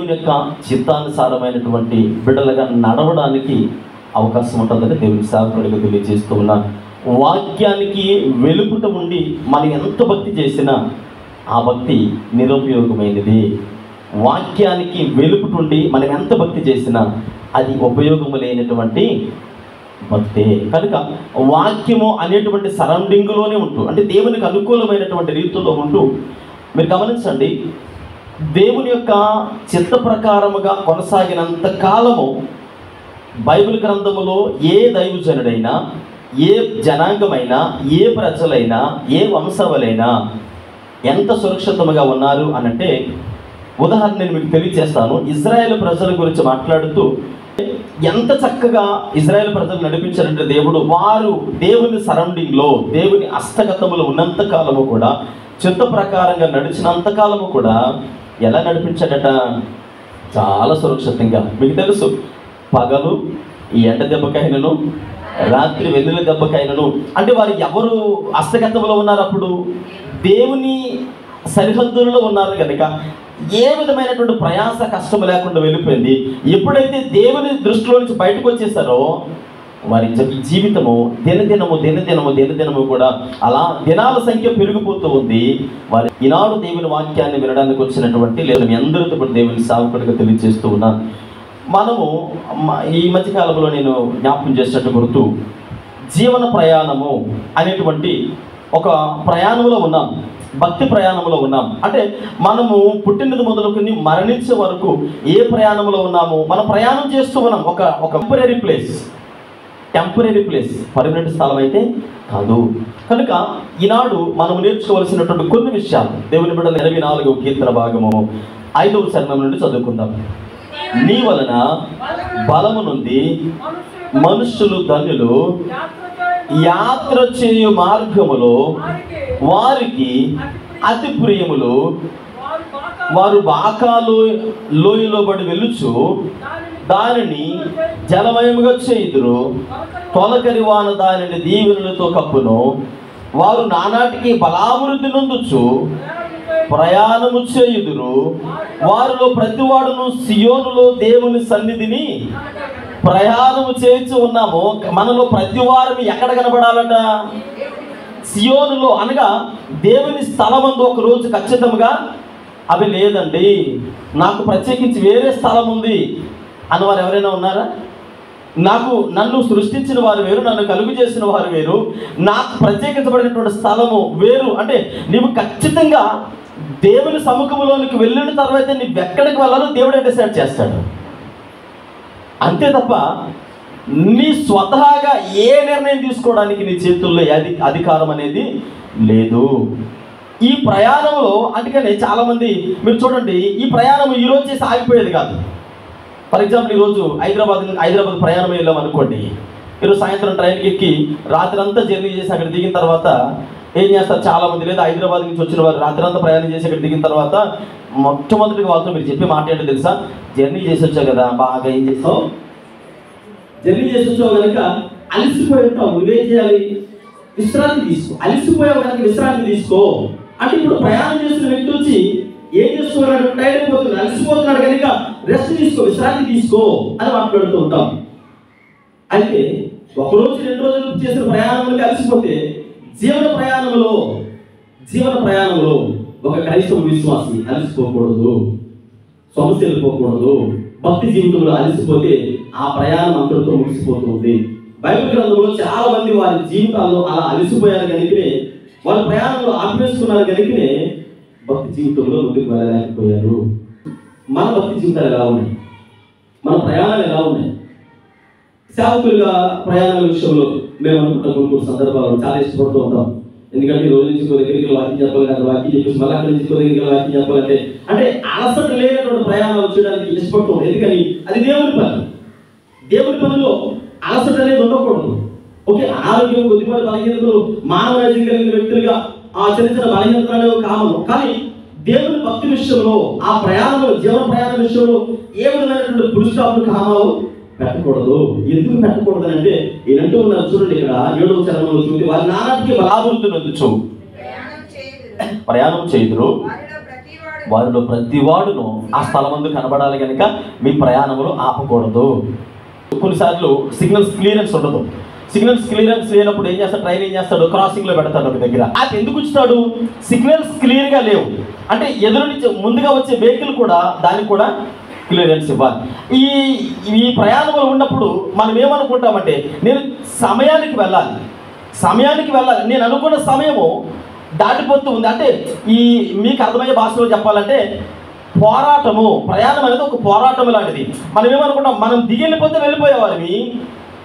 దేవుని యొక్క చిత్తానుసారమైనటువంటి బిడ్డలుగా నడవడానికి అవకాశం ఉంటుందని దేవుని సేవకుడిగా తెలియజేస్తూ ఉన్నాను. వాక్యానికి వెలుపుట ఉండి మనం ఎంత భక్తి చేసినా ఆ భక్తి నిరుపయోగమైనది. వాక్యానికి వెలుపుటుండి మనం ఎంత భక్తి చేసినా అది ఉపయోగము లేనటువంటి భక్తే. కనుక వాక్యము అనేటువంటి సరౌండింగ్లోనే ఉంటూ, అంటే దేవునికి అనుకూలమైనటువంటి రీతిలో ఉంటూ, మీరు గమనించండి, దేవుని యొక్క చిత్త ప్రకారముగా కొనసాగినంత కాలము బైబిల్ గ్రంథములో ఏ దైవజనుడైనా, ఏ జనాంగమైనా, ఏ ప్రజలైనా, ఏ వంశములైనా ఎంత సురక్షితంగా ఉన్నారు అనంటే, ఉదాహరణ నేను మీకు తెలియజేస్తాను. ఇజ్రాయేల్ ప్రజల గురించి మాట్లాడుతూ ఎంత చక్కగా ఇజ్రాయేల్ ప్రజలు నడిపించారంటే దేవుడు, వారు దేవుని సరౌండింగ్లో, దేవుని హస్తగతములో ఉన్నంత కాలము కూడా, చిత్త ప్రకారంగా నడిచినంత కాలము కూడా ఎలా నడిపించాడట? చాలా సురక్షితంగా. మీకు తెలుసు, పగలు ఈ ఎండ దెబ్బకైనను, రాత్రి వెన్నెల దెబ్బకైనను. అంటే వారు ఎవరు హస్తగతంలో ఉన్నారు? అప్పుడు దేవుని సరిహద్దుల్లో ఉన్నారు కనుక ఏ విధమైనటువంటి ప్రయాస, కష్టం లేకుండా వెళ్ళిపోయింది. ఎప్పుడైతే దేవుని దృష్టిలో నుంచి బయటకు వచ్చేసారో వారి జీవితము దినదినము కూడా అలా దినాల సంఖ్య పెరిగిపోతూ ఉంది. వారి ఈనాడు దేవుని వాక్యాన్ని వినడానికి వచ్చినటువంటి లేదా మీ అందరితో కూడా దేవుని సేవకుడిగా తెలియజేస్తూ ఉన్నాను. మనము ఈ మధ్యకాలంలో నేను జ్ఞాపకం చేసినట్టు గుర్తు, జీవన ప్రయాణము అనేటువంటి ఒక ప్రయాణంలో ఉన్నాం, భక్తి ప్రయాణంలో ఉన్నాం. అంటే మనము పుట్టినది మొదలుకొని మరణించే వరకు ఏ ప్రయాణంలో ఉన్నాము? మనం ప్రయాణం చేస్తూ ఉన్నాం. ఒక టెంపరీ ప్లేస్, పర్మనెంట్ స్థలం అయితే కాదు. కనుక ఈనాడు మనం నేర్చుకోవాల్సినటువంటి కొన్ని విషయాలు దేవుని బిడ్డల 24వ కీర్తన భాగము 5వ చరణం నుండి చదువుకుందాం. నీ వలన బలము నుండి మనుష్యులు ధన్యులు, యాత్ర చేయు మార్గములో వారికి అతి ప్రియములు. వారు బాకాలు లోయలో పడి వెళ్ళుచు దానిని జలమయముగా చేయుదురు. తొలకరి వాన దానిని దీవెనలతో కప్పును. వారు నానాటికి బలాభివృద్ధి నొందుచు ప్రయాణము చేయుదురు. వారిలో ప్రతివాడును సియోనులో దేవుని సన్నిధిని ప్రయాణము చేయించు ఉన్నాము. మనలో ప్రతి వారిని ఎక్కడ కనబడాలట? సియోనులో, అనగా దేవుని స్థలమందు ఒక రోజు ఖచ్చితంగా అవి లేదండి, నాకు ప్రత్యేకించి వేరే స్థలం ఉంది అన్నవారు ఎవరైనా ఉన్నారా? నన్ను సృష్టించిన వారు వేరు, నన్ను కలుగు చేసిన వారు వేరు, నాకు ప్రత్యేకించబడినటువంటి స్థలము వేరు. అంటే నీవు ఖచ్చితంగా దేవుని సముఖంలోనికి వెళ్ళిన తర్వాత నీవు ఎక్కడికి వెళ్ళాలో దేవుడే డిసైడ్ చేస్తాడు. అంతే తప్ప నీ స్వతహాగా ఏ నిర్ణయం తీసుకోవడానికి నీ చేతుల్లో అధికారం అనేది లేదు. ఈ ప్రయాణంలో అందుకనే చాలామంది మీరు చూడండి, ఈ ప్రయాణం ఈరోజు చేసి ఆగిపోయేది కాదు. ఫర్ ఎగ్జాంపుల్, ఈరోజు హైదరాబాద్ ప్రయాణం వెళ్ళాం అనుకోండి. ఈరోజు సాయంత్రం ట్రైన్కి ఎక్కి రాత్రి అంతా జర్నీ చేసి అక్కడ దిగిన తర్వాత ఏం చేస్తారు చాలామంది, లేదా హైదరాబాద్ నుంచి వచ్చిన వారు రాత్రి అంతా ప్రయాణం చేసి అక్కడ దిగిన తర్వాత మొట్టమొదటిగా వాళ్ళతో మీరు చెప్పే మాట ఏంటో తెలుసా? జర్నీ చేసి వచ్చావు కదా, బాగా ఏం చేస్తావు, జర్నీ చేసి వచ్చావు కనుక అలసిపోయి ఉంటావు, నువ్వేం చేయాలి? విశ్రాంతి తీసుకో. అలసిపోయావు కనుక విశ్రాంతి తీసుకో. అంటే ఇప్పుడు ప్రయాణం చేసిన వ్యక్తి వచ్చి ఏం చేస్తున్నాడు? టైర్ అయిపోతున్నాడు, అలసిపోతున్నాడు కనుక రెస్ట్ తీసుకో, విశ్రాంతి తీసుకో అని మాట్లాడుతూ ఉంటాం. అయితే ఒకరోజు 2 రోజులు చేసిన ప్రయాణంలోకి అలసిపోతే జీవన ప్రయాణంలో ఒక క్రైస్తవ విశ్వాసి అలసిపోకూడదు, సమస్యలు పోకూడదు. భక్తి జీవితంలో అలసిపోతే ఆ ప్రయాణం అంతటితో ముగిసిపోతుంది. బైబిల్ గ్రంథంలో చాలా మంది వారి జీవితాల్లో అలా అలసిపోయారు కనుకనే, వాళ్ళ ప్రయాణంలో ఆపేసుకున్నారు కనుకనే భక్తి జీవితంలో ముందుకు వెళ్ళలేకపోయారు. మన భక్తి జీవితాలు ఎలా ఉన్నాయి? మన ప్రయాణాలు ఎలా ఉన్నాయి? సేవకులుగా ప్రయాణాల విషయంలో మేము అనుకుంటాం కొన్ని సందర్భాల్లో చాలా ఇష్టపడుతూ ఉంటాం. ఎందుకంటే ఈ రోజు నుంచి ఇంకో దగ్గరికి వాక్యం చెప్పాలి, అక్కడ వాక్యం చెప్పేసి మళ్ళీ అక్కడ నుంచి ఇంకో దగ్గరికి వాక్యం చెప్పాలంటే అంటే అలసట లేనటువంటి ప్రయాణాలు చేయడానికి ఇష్టపడుతాం. ఎందుకని? అది దేవుని పనిలో అలసట అనేది ఉండకూడదు. ఓకే, ఆరోగ్యం, కొద్దిపాటి బలహీనతలు మానవ నైజం కలిగిన వ్యక్తులుగా ఆ చిన్న చిన్న బలహీనతలు కామను. కానీ దేవుని భక్తి విషయంలో, ఆ ప్రయాణంలో, జీవన ప్రయాణం విషయంలో ఏ విధమైనటువంటి పురుష కామాలు పెట్టకూడదు. ఎందుకు పెట్టకూడదు అంటే ఈయనంటూ ఉన్నారు చూడండి, ఇక్కడ 7వ చరణంలో చూడండి, వారి నానాటికి బలాభివృద్ధి నొందుచు ప్రయాణం చేయుదురు. వారిలో ప్రతి వాడును ఆ స్థలమందు కనబడాలి కనుక మీ ప్రయాణములు ఆపకూడదు. కొన్నిసార్లు సిగ్నల్స్ క్లియరెన్స్ ఉండదు. సిగ్నల్స్ క్లియరెన్స్ లేనప్పుడు ఏం చేస్తాడు, ట్రైన్ ఏం చేస్తాడు, క్రాసింగ్లో పెడతాడు ఒక దగ్గర. అది ఎందుకు ఉంచుతాడు, సిగ్నల్స్ క్లియర్గా లేవు అంటే ఎదురు నుంచి ముందుగా వచ్చే వెహికల్ కూడా దానికి కూడా క్లియరెన్స్ ఇవ్వాలి. ఈ ప్రయాణంలో ఉన్నప్పుడు మనం ఏమనుకుంటామంటే నేను సమయానికి వెళ్ళాలి, నేను అనుకున్న సమయము దాటిపోతూ ఉంది. అంటే మీకు అర్థమయ్యే భాషలో చెప్పాలంటే ప్రయాణం అనేది ఒక పోరాటం లాంటిది. మనం ఏమనుకుంటాం, మనం దిగి వెళ్ళిపోయేవాళ్ళమి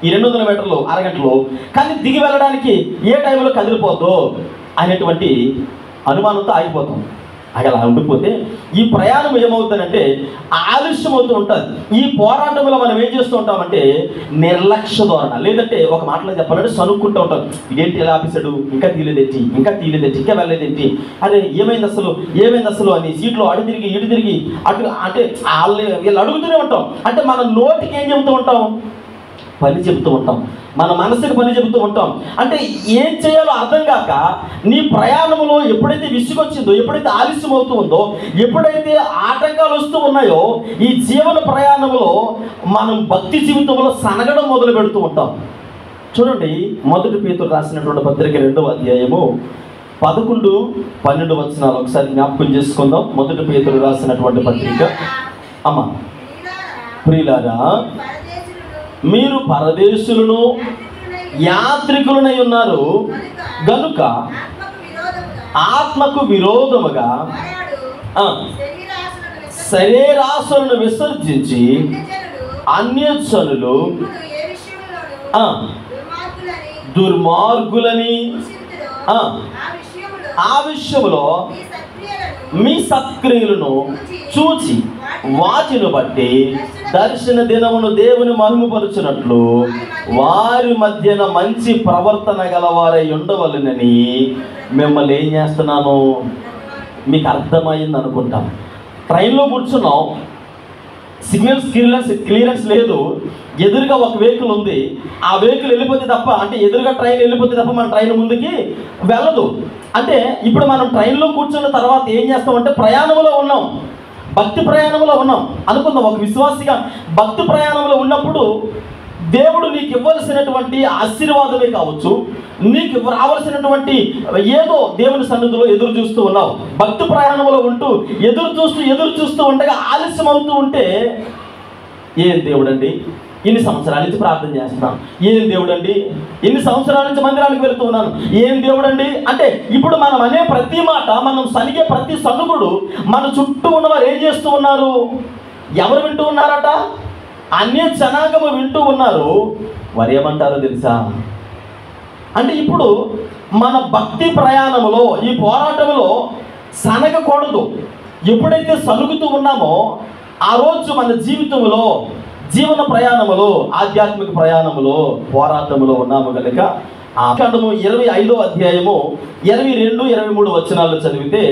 ఈ 200 మీటర్లు అరగంటలో, కానీ దిగి వెళ్ళడానికి ఏ టైంలో కదిలిపోద్దో అనేటువంటి అనుమానంతో ఆగిపోతాం. అలా ఉండిపోతే ఈ ప్రయాణం ఏమవుతుందంటే ఆలస్యం అవుతూ ఉంటుంది. ఈ పోరాటంలో మనం ఏం చేస్తూ ఉంటామంటే నిర్లక్ష్య ధోరణ, లేదంటే ఒక మాటలో చెప్పాలంటే సనుక్కుంటూ ఉంటాం. ఇదేంటి ఎలా ఆపేశాడు, ఇంకా తీయలేదేంటి, ఇంకా వెళ్ళలేదేంటి, అరే ఏమైంది అసలు అని సీట్లో అటు తిరిగి ఇటు తిరిగి అటు అంటే వీళ్ళు అడుగుతూనే ఉంటాం. అంటే మన నోటికి ఏం చెబుతూ ఉంటాం, పని చెబుతూ ఉంటాం, మన మనసుకి పని చెబుతూ ఉంటాం. అంటే ఏం చేయాలో అర్థం కాక నీ ప్రయాణంలో ఎప్పుడైతే విసుగొచ్చిందో, ఎప్పుడైతే ఆలస్యం అవుతూ ఉందో, ఎప్పుడైతే ఆటంకాలు వస్తూ ఉన్నాయో, ఈ జీవన ప్రయాణంలో మనం భక్తి జీవితంలో సనగడం మొదలు పెడుతూ ఉంటాం. చూడండి, 1 పేతురు రాసినటువంటి పత్రిక 2వ అధ్యాయము 11, 12 వచనాలు ఒకసారి జ్ఞాపకం చేసుకుందాం. 1 పేతురు రాసినటువంటి పత్రిక. అమ్మ ప్రియులారా, మీరు పరదేశులను యాత్రికులనై ఉన్నారు గనుక ఆత్మకు విరోధముగా శరీరాశలను విసర్జించి అన్యజనులు దుర్మార్గులని ఆ విషయంలో మీ సత్క్రియలను చూచి వాటిని బట్టి దర్శన దినమును దేవుని మహిమపరుచున్నట్లు వారి మధ్యన మంచి ప్రవర్తన గలవారై ఉండవలెనని మిమ్మల్ని ఏం చేస్తున్నాను, మీకు అర్థమైంది అనుకుంటాం. ట్రైన్లో కూర్చున్నాం, సిగ్నల్స్ క్లియరెన్స్ లేదు, ఎదురుగా ఒక వెహికల్ ఉంది, ఆ వెహికల్ వెళ్ళిపోతే తప్ప, అంటే ఎదురుగా ట్రైన్ వెళ్ళిపోతే తప్ప మన ట్రైన్ ముందుకి వెళ్ళదు. అంటే ఇప్పుడు మనం ట్రైన్లో కూర్చున్న తర్వాత ఏం చేస్తామంటే ప్రయాణంలో ఉన్నాం, భక్తి ప్రయాణంలో ఉన్నాం అనుకుందాం. ఒక విశ్వాసిగా భక్తి ప్రయాణంలో ఉన్నప్పుడు దేవుడు నీకు ఇవ్వాల్సినటువంటి ఆశీర్వాదమే కావచ్చు, నీకు రావాల్సినటువంటి ఏదో దేవుని సన్నిధిలో ఎదురు చూస్తూ ఉన్నావు. భక్తి ప్రయాణంలో ఉంటూ ఎదురు చూస్తూ ఉండగా ఆలస్యం అవుతూ ఉంటే, ఏం దేవుడండి ఇన్ని సంవత్సరాల నుంచి ప్రార్థన చేస్తున్నాను, ఏం దేవుడండి ఇన్ని సంవత్సరాల నుంచి మందిరానికి వెళుతూ ఉన్నాను, ఏం దేవుడండి అంటే ఇప్పుడు మనం అనే ప్రతి మాట, మనం సనిగే ప్రతి సనుగుడు మన చుట్టూ ఉన్నవారు ఏం చేస్తూ ఉన్నారు, ఎవరు వింటూ ఉన్నారట, అన్య జనాంగము వింటూ ఉన్నారు. వారు ఏమంటారో తెలుసా, అంటే ఇప్పుడు మన భక్తి ప్రయాణంలో ఈ పోరాటంలో సనగకూడదు. ఎప్పుడైతే సనుగుతూ ఉన్నామో ఆ రోజు మన జీవితంలో జీవన ప్రయాణములో ఆధ్యాత్మిక ప్రయాణములో పోరాటములో ఉన్నాము కనుక ఆ ఖండము 25వ అధ్యాయము 22, 23 వచనాలు చదివితే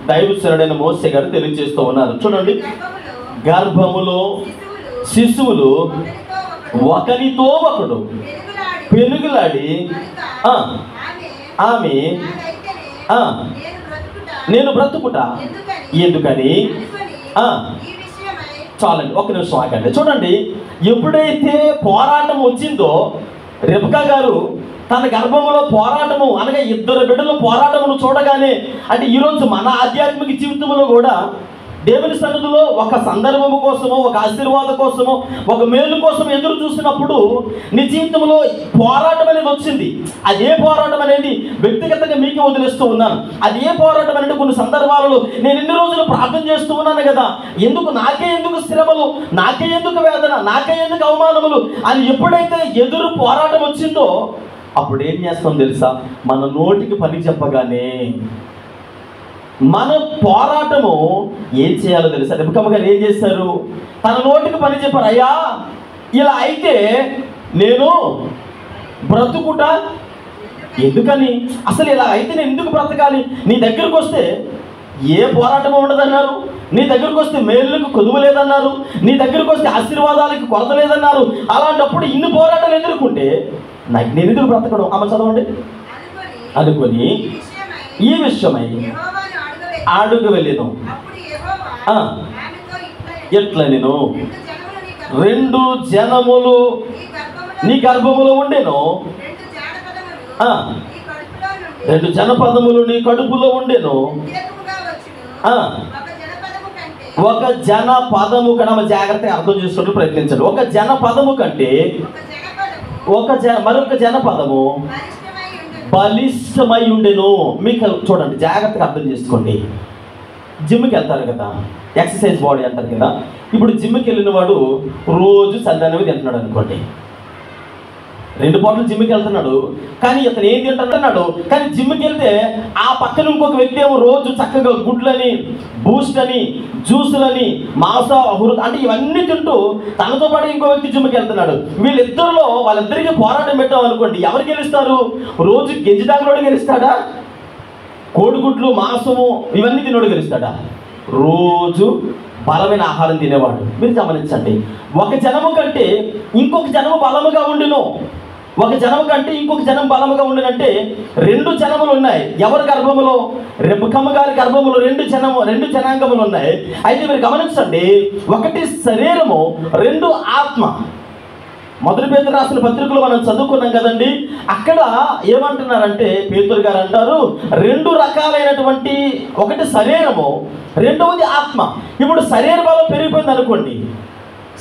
దైవజనుడైన మోషే గారు తెలియజేస్తూ ఉన్నారు. చూడండి, గర్భములో శిశువులు ఒకరితో ఒకడు పెనుగులాడి ఆమె నేను బ్రతుకుట ఎందుకని చాలండి, ఒక్క నిమిషం ఆగండి. చూడండి, ఎప్పుడైతే పోరాటం వచ్చిందో రెబెకా గారు తన గర్భంలో పోరాటము అనగా 2 బిడ్డల పోరాటమును చూడగానే, అంటే ఈరోజు మన ఆధ్యాత్మిక జీవితంలో కూడా దేవుని సన్నిధిలో ఒక సందర్భము కోసమో, ఒక ఆశీర్వాదం కోసమో, ఒక మేలు కోసం ఎదురు చూసినప్పుడు నీ జీవితంలో పోరాటం అనేది వచ్చింది. అదే పోరాటం అనేది వ్యక్తిగతంగా మీకే వదిలేస్తూ ఉన్నాను. అదే పోరాటం అనేది కొన్ని సందర్భాలలో నేను ఎన్ని రోజులు ప్రార్థన చేస్తూ ఉన్నాను కదా, నాకే ఎందుకు శ్రమలు, నాకే ఎందుకు వేదన, నాకే ఎందుకు అవమానములు అని ఎప్పుడైతే ఎదురు పోరాటం వచ్చిందో అప్పుడు ఏం చేస్తాం తెలుసా, మన నోటికి పని చెప్పగానే మన పోరాటము ఏం చేయాలో తెలుసా. రెబెకా గారు ఏం చేశారు, తన నోటికి పని చెప్పారు, అయ్యా ఇలా అయితే నేను బ్రతుకుట ఎందుకని, అసలు ఇలా అయితే నేను ఎందుకు బ్రతకాలి, నీ దగ్గరకు వస్తే ఏ పోరాటం ఉండదన్నారు, నీ దగ్గరకు వస్తే మేలులకు కొదువు లేదన్నారు, నీ దగ్గరకు వస్తే ఆశీర్వాదాలకు కొరత లేదన్నారు. అలాంటప్పుడు ఇన్ని పోరాటాలు ఎదుర్కొంటే నేను ఎందుకు బ్రతకడం, అమ్మ చదవండి, అనుకొని ఈ విషయమై అడుగు వెళ్ళను. ఎట్లా నేను 2 జనములు నీ గర్భములో ఉండెను, 2 జనపదములు నీ కడుపులో ఉండెను. ఒక జనపదము కన్నా జాగ్రత్తగా అర్థం చేసుకుంటూ ప్రయత్నించండి. ఒక జనపదము కంటే మరొక జనపదము బలిష్టమై ఉండెను. మీకు చూడండి, జాగ్రత్తగా అర్థం చేసుకోండి. జిమ్కి వెళ్తారు కదా, ఎక్సర్సైజ్ బాడీ అంటారు కదా. ఇప్పుడు జిమ్కి వెళ్ళిన వాడు రోజు సంధానమే తింటున్నాడు అనుకోండి, 2 పూటలు జిమ్కి వెళ్తున్నాడు, కానీ ఇతను ఏం తింటున్నాడు. కానీ జిమ్కి వెళ్తే ఆ పక్కన ఇంకొక వ్యక్తి ఏమో రోజు చక్కగా గుడ్లని, బూస్ట్ అని, జ్యూసులని, అంటే ఇవన్నీ తింటూ తనతో పాటు ఇంకో వ్యక్తి జిమ్కి వెళ్తున్నాడు. వాళ్ళిద్దరికీ పోరాటం పెట్టాం అనుకోండి, ఎవరు గెలుస్తారు? రోజు గెంజిదాగులోడు గెలుస్తాడా? కోడిగుడ్లు, మాంసము ఇవన్నీ తినోడు గెలుస్తాడా? రోజు బలమైన ఆహారం తినేవాడు. మీరు గమనించండి, ఒక జనము కంటే ఇంకొక జనము బలముగా ఉండును, ఒక జనము కంటే ఇంకొక జనం బలముగా ఉండునంటే 2 జనములు ఉన్నాయి. ఎవరి గర్భములో? రెబెక్కమ్మ గారి గర్భములో 2 జనాంగములు ఉన్నాయి. అయితే మీరు గమనించండి, ఒకటి శరీరము, 2 ఆత్మ. మొదటి పేతురు రాసిన పత్రికలు మనం చదువుకున్నాం కదండి. అక్కడ ఏమంటున్నారంటే పేతురు గారు అంటారు, 2 రకాలైనటువంటి, ఒకటి శరీరము, 2వది ఆత్మ. ఇప్పుడు శరీర బలం పెరిగిపోయింది అనుకోండి,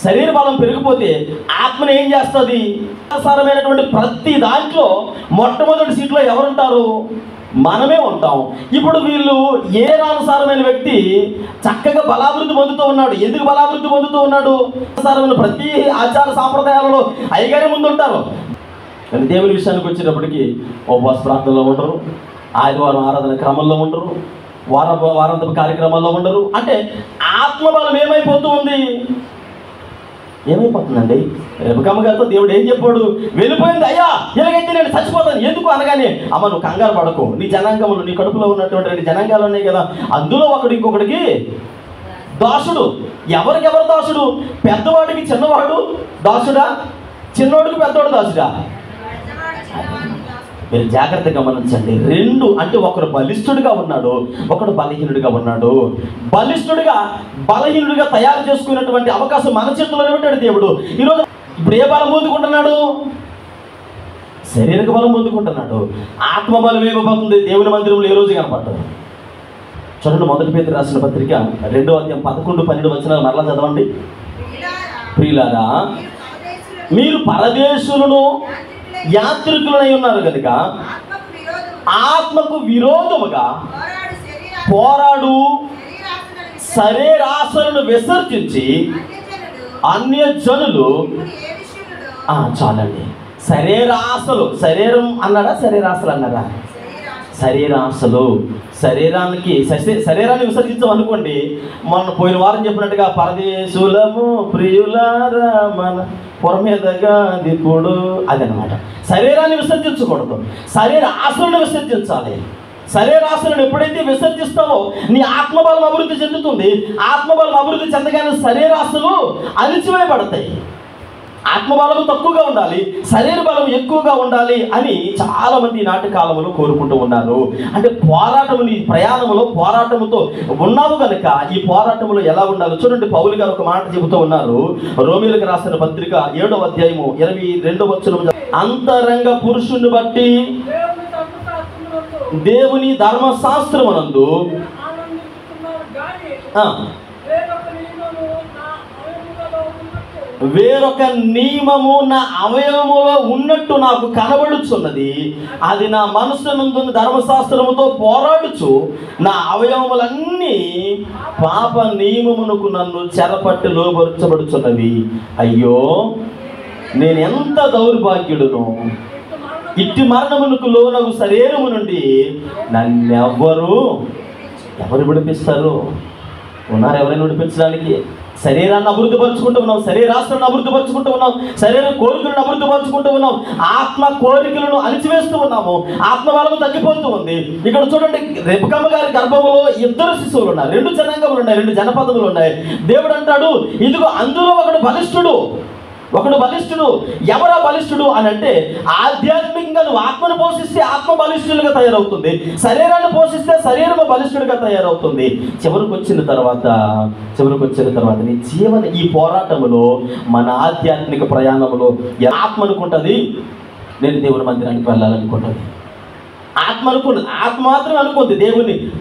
శరీర బలం పెరిగిపోతే ఆత్మను ఏం చేస్తుంది? అనుసారమైనటువంటి ప్రతి దాంట్లో మొట్టమొదటి సీట్లో ఎవరుంటారు? మనమే ఉంటాం. ఇప్పుడు వీళ్ళు అనుసారమైన వ్యక్తి చక్కగా బలాభివృద్ధి పొందుతూ ఉన్నాడు. ఎందుకు బలాభివృద్ధి పొందుతూ ఉన్నాడు? అనుసారమైన ప్రతి ఆచార సాంప్రదాయాలలో అయ్యగానే ముందు ఉంటారు. కానీ దేవుని విషయానికి వచ్చేటప్పటికి ఉపవాస ప్రార్థనలో ఉండరు, ఆదివారం ఆరాధన క్రమంలో ఉండరు, వారాంతపు కార్యక్రమాల్లో ఉండరు. అంటే ఆత్మబలం ఏమైపోతూ ఉంది? ఏమైపోతుందండి? రెబెక్కమ్మ గారితో దేవుడు ఏం చెప్పాడు? వెళ్ళిపోయింది, అయ్యా ఎలాగైతే నేను చచ్చిపోతాను. ఎందుకు అనగానే, అమ్మ నువ్వు కంగారు పడకు, నీ జనాంగములు, నీ కడుపులో ఉన్నటువంటి 2 జనాంగాలు ఉన్నాయి కదా, అందులో ఒకడు ఇంకొకడికి దాసుడు. ఎవరికెవరు దాసుడు? పెద్దవాడికి చిన్నవాడు దాసుడా? చిన్నవాడికి పెద్దవాడు దాసుడా? మీరు జాగ్రత్తగా గమనించండి. 2 అంటే ఒకడు బలిష్ఠుడిగా ఉన్నాడు, ఒకడు బలహీనుడిగా ఉన్నాడు. బలహీనుడిగా తయారు చేసుకున్నటువంటి అవకాశం మన చేతుల్లోనే ఉంటాడు దేవుడు. ఈరోజు ఇప్పుడు ఏ బలం పొందుకుంటున్నాడు? శరీరక బలం పొందుకుంటున్నాడు. ఆత్మబలం ఏమైపోతుంది? దేవుని మందిరంలో ఏ రోజు కనపడతాడు. చూడండి, మొదటి పేతురు రాసిన పత్రిక 2వ అధ్యాయం 11-12 వచనాలు మరలా చదవండి. ప్రియులారా, మీరు పరదేశులను యాత్రికులై ఉన్నారు కనుక ఆత్మకు విరోధముగా పోరాడు శరీరాశలను విసర్జించి అన్యజనులు. చాలండి. శరీరం అన్నాడా? శరీరాశలు అన్నారా? శరీరాశలు. శరీరాన్ని విసర్జించమనుకోండి, మొన్న పోయిన వారం చెప్పినట్టుగా పరదేశులము ప్రియులారా మన పొరమీదగా దిప్పుడు, అదనమాట. శరీరాన్ని విసర్జించకూడదు, శరీరాశలను విసర్జించాలి. శరీరాశలను ఎప్పుడైతే విసర్జిస్తావో నీ ఆత్మబలం అభివృద్ధి చెందుతుంది. ఆత్మబలం అభివృద్ధి చెందగానే శరీరాశలు అణిచివేయబడతాయి. ఆత్మబలం తక్కువగా ఉండాలి, శరీర బలం ఎక్కువగా ఉండాలి అని చాలా మంది నాటి కాలంలో కోరుకుంటూ ఉన్నారు. అంటే పోరాటముని ప్రయాణంలో పోరాటముతో ఉన్నాము కనుక ఈ పోరాటంలో ఎలా ఉండాలో చూడండి. పౌలు గారు ఒక మాట చెబుతూ ఉన్నారు. రోమీయులకు రాసిన పత్రిక 7వ అధ్యాయము 22వ వచనం, అంతరంగ పురుషుని బట్టి దేవుని ధర్మశాస్త్రమునందు వేరొక నియమము నా అవయవములో ఉన్నట్టు నాకు కనబడుచున్నది. అది నా మనసునందు ధర్మశాస్త్రముతో పోరాడుచు నా అవయవములన్నీ పాప నియమమునకు నన్ను చెరపట్టి లోబరచబడుచున్నవి. అయ్యో, నేను ఎంత దౌర్భాగ్యుడును! ఇట్టి మరణమునకు లోనగు శరీరము నుండి నన్నెవ్వరు విడిపిస్తారు? ఉన్నారు ఎవరైనా విడిపించడానికి? శరీరాన్ని అభివృద్ధి పరుచుకుంటూ ఉన్నాం, శరీరాస్త్రాన్ని అభివృద్ధి పరుచుకుంటూ ఉన్నాం, శరీర కోరికలను అభివృద్ధి పరుచుకుంటూ ఉన్నాం, ఆత్మ కోరికలను అణిచివేస్తూ ఉన్నాము, ఆత్మబలము తగ్గిపోతూ ఉంది. ఇక్కడ చూడండి, రెబెక్కమ్మ గారి గర్భంలో 2 శిశువులు ఉన్నారు, 2 జనాంగములు ఉన్నాయి, 2 జనపదములు ఉన్నాయి. దేవుడు అంటాడు, ఇదిగో అందులో ఒకడు బలిష్ఠుడు, ఒకడు బలిష్ఠుడు. ఎవరా బలిష్ఠుడు అని అంటే, ఆధ్యాత్మికంగా నువ్వు ఆత్మను పోషిస్తే ఆత్మ బలిష్ఠులుగా తయారవుతుంది, శరీరాన్ని పోషిస్తే శరీరము బలిష్ఠుడిగా తయారవుతుంది. చివరికి వచ్చిన తర్వాత నీ జీవన ఈ పోరాటంలో, మన ఆధ్యాత్మిక ప్రయాణంలో ఆత్మ అనుకుంటుంది నేను దేవుని మందిరానికి వెళ్ళాలనుకుంటుంది. ఆత్మ మాత్రం అనుకుంది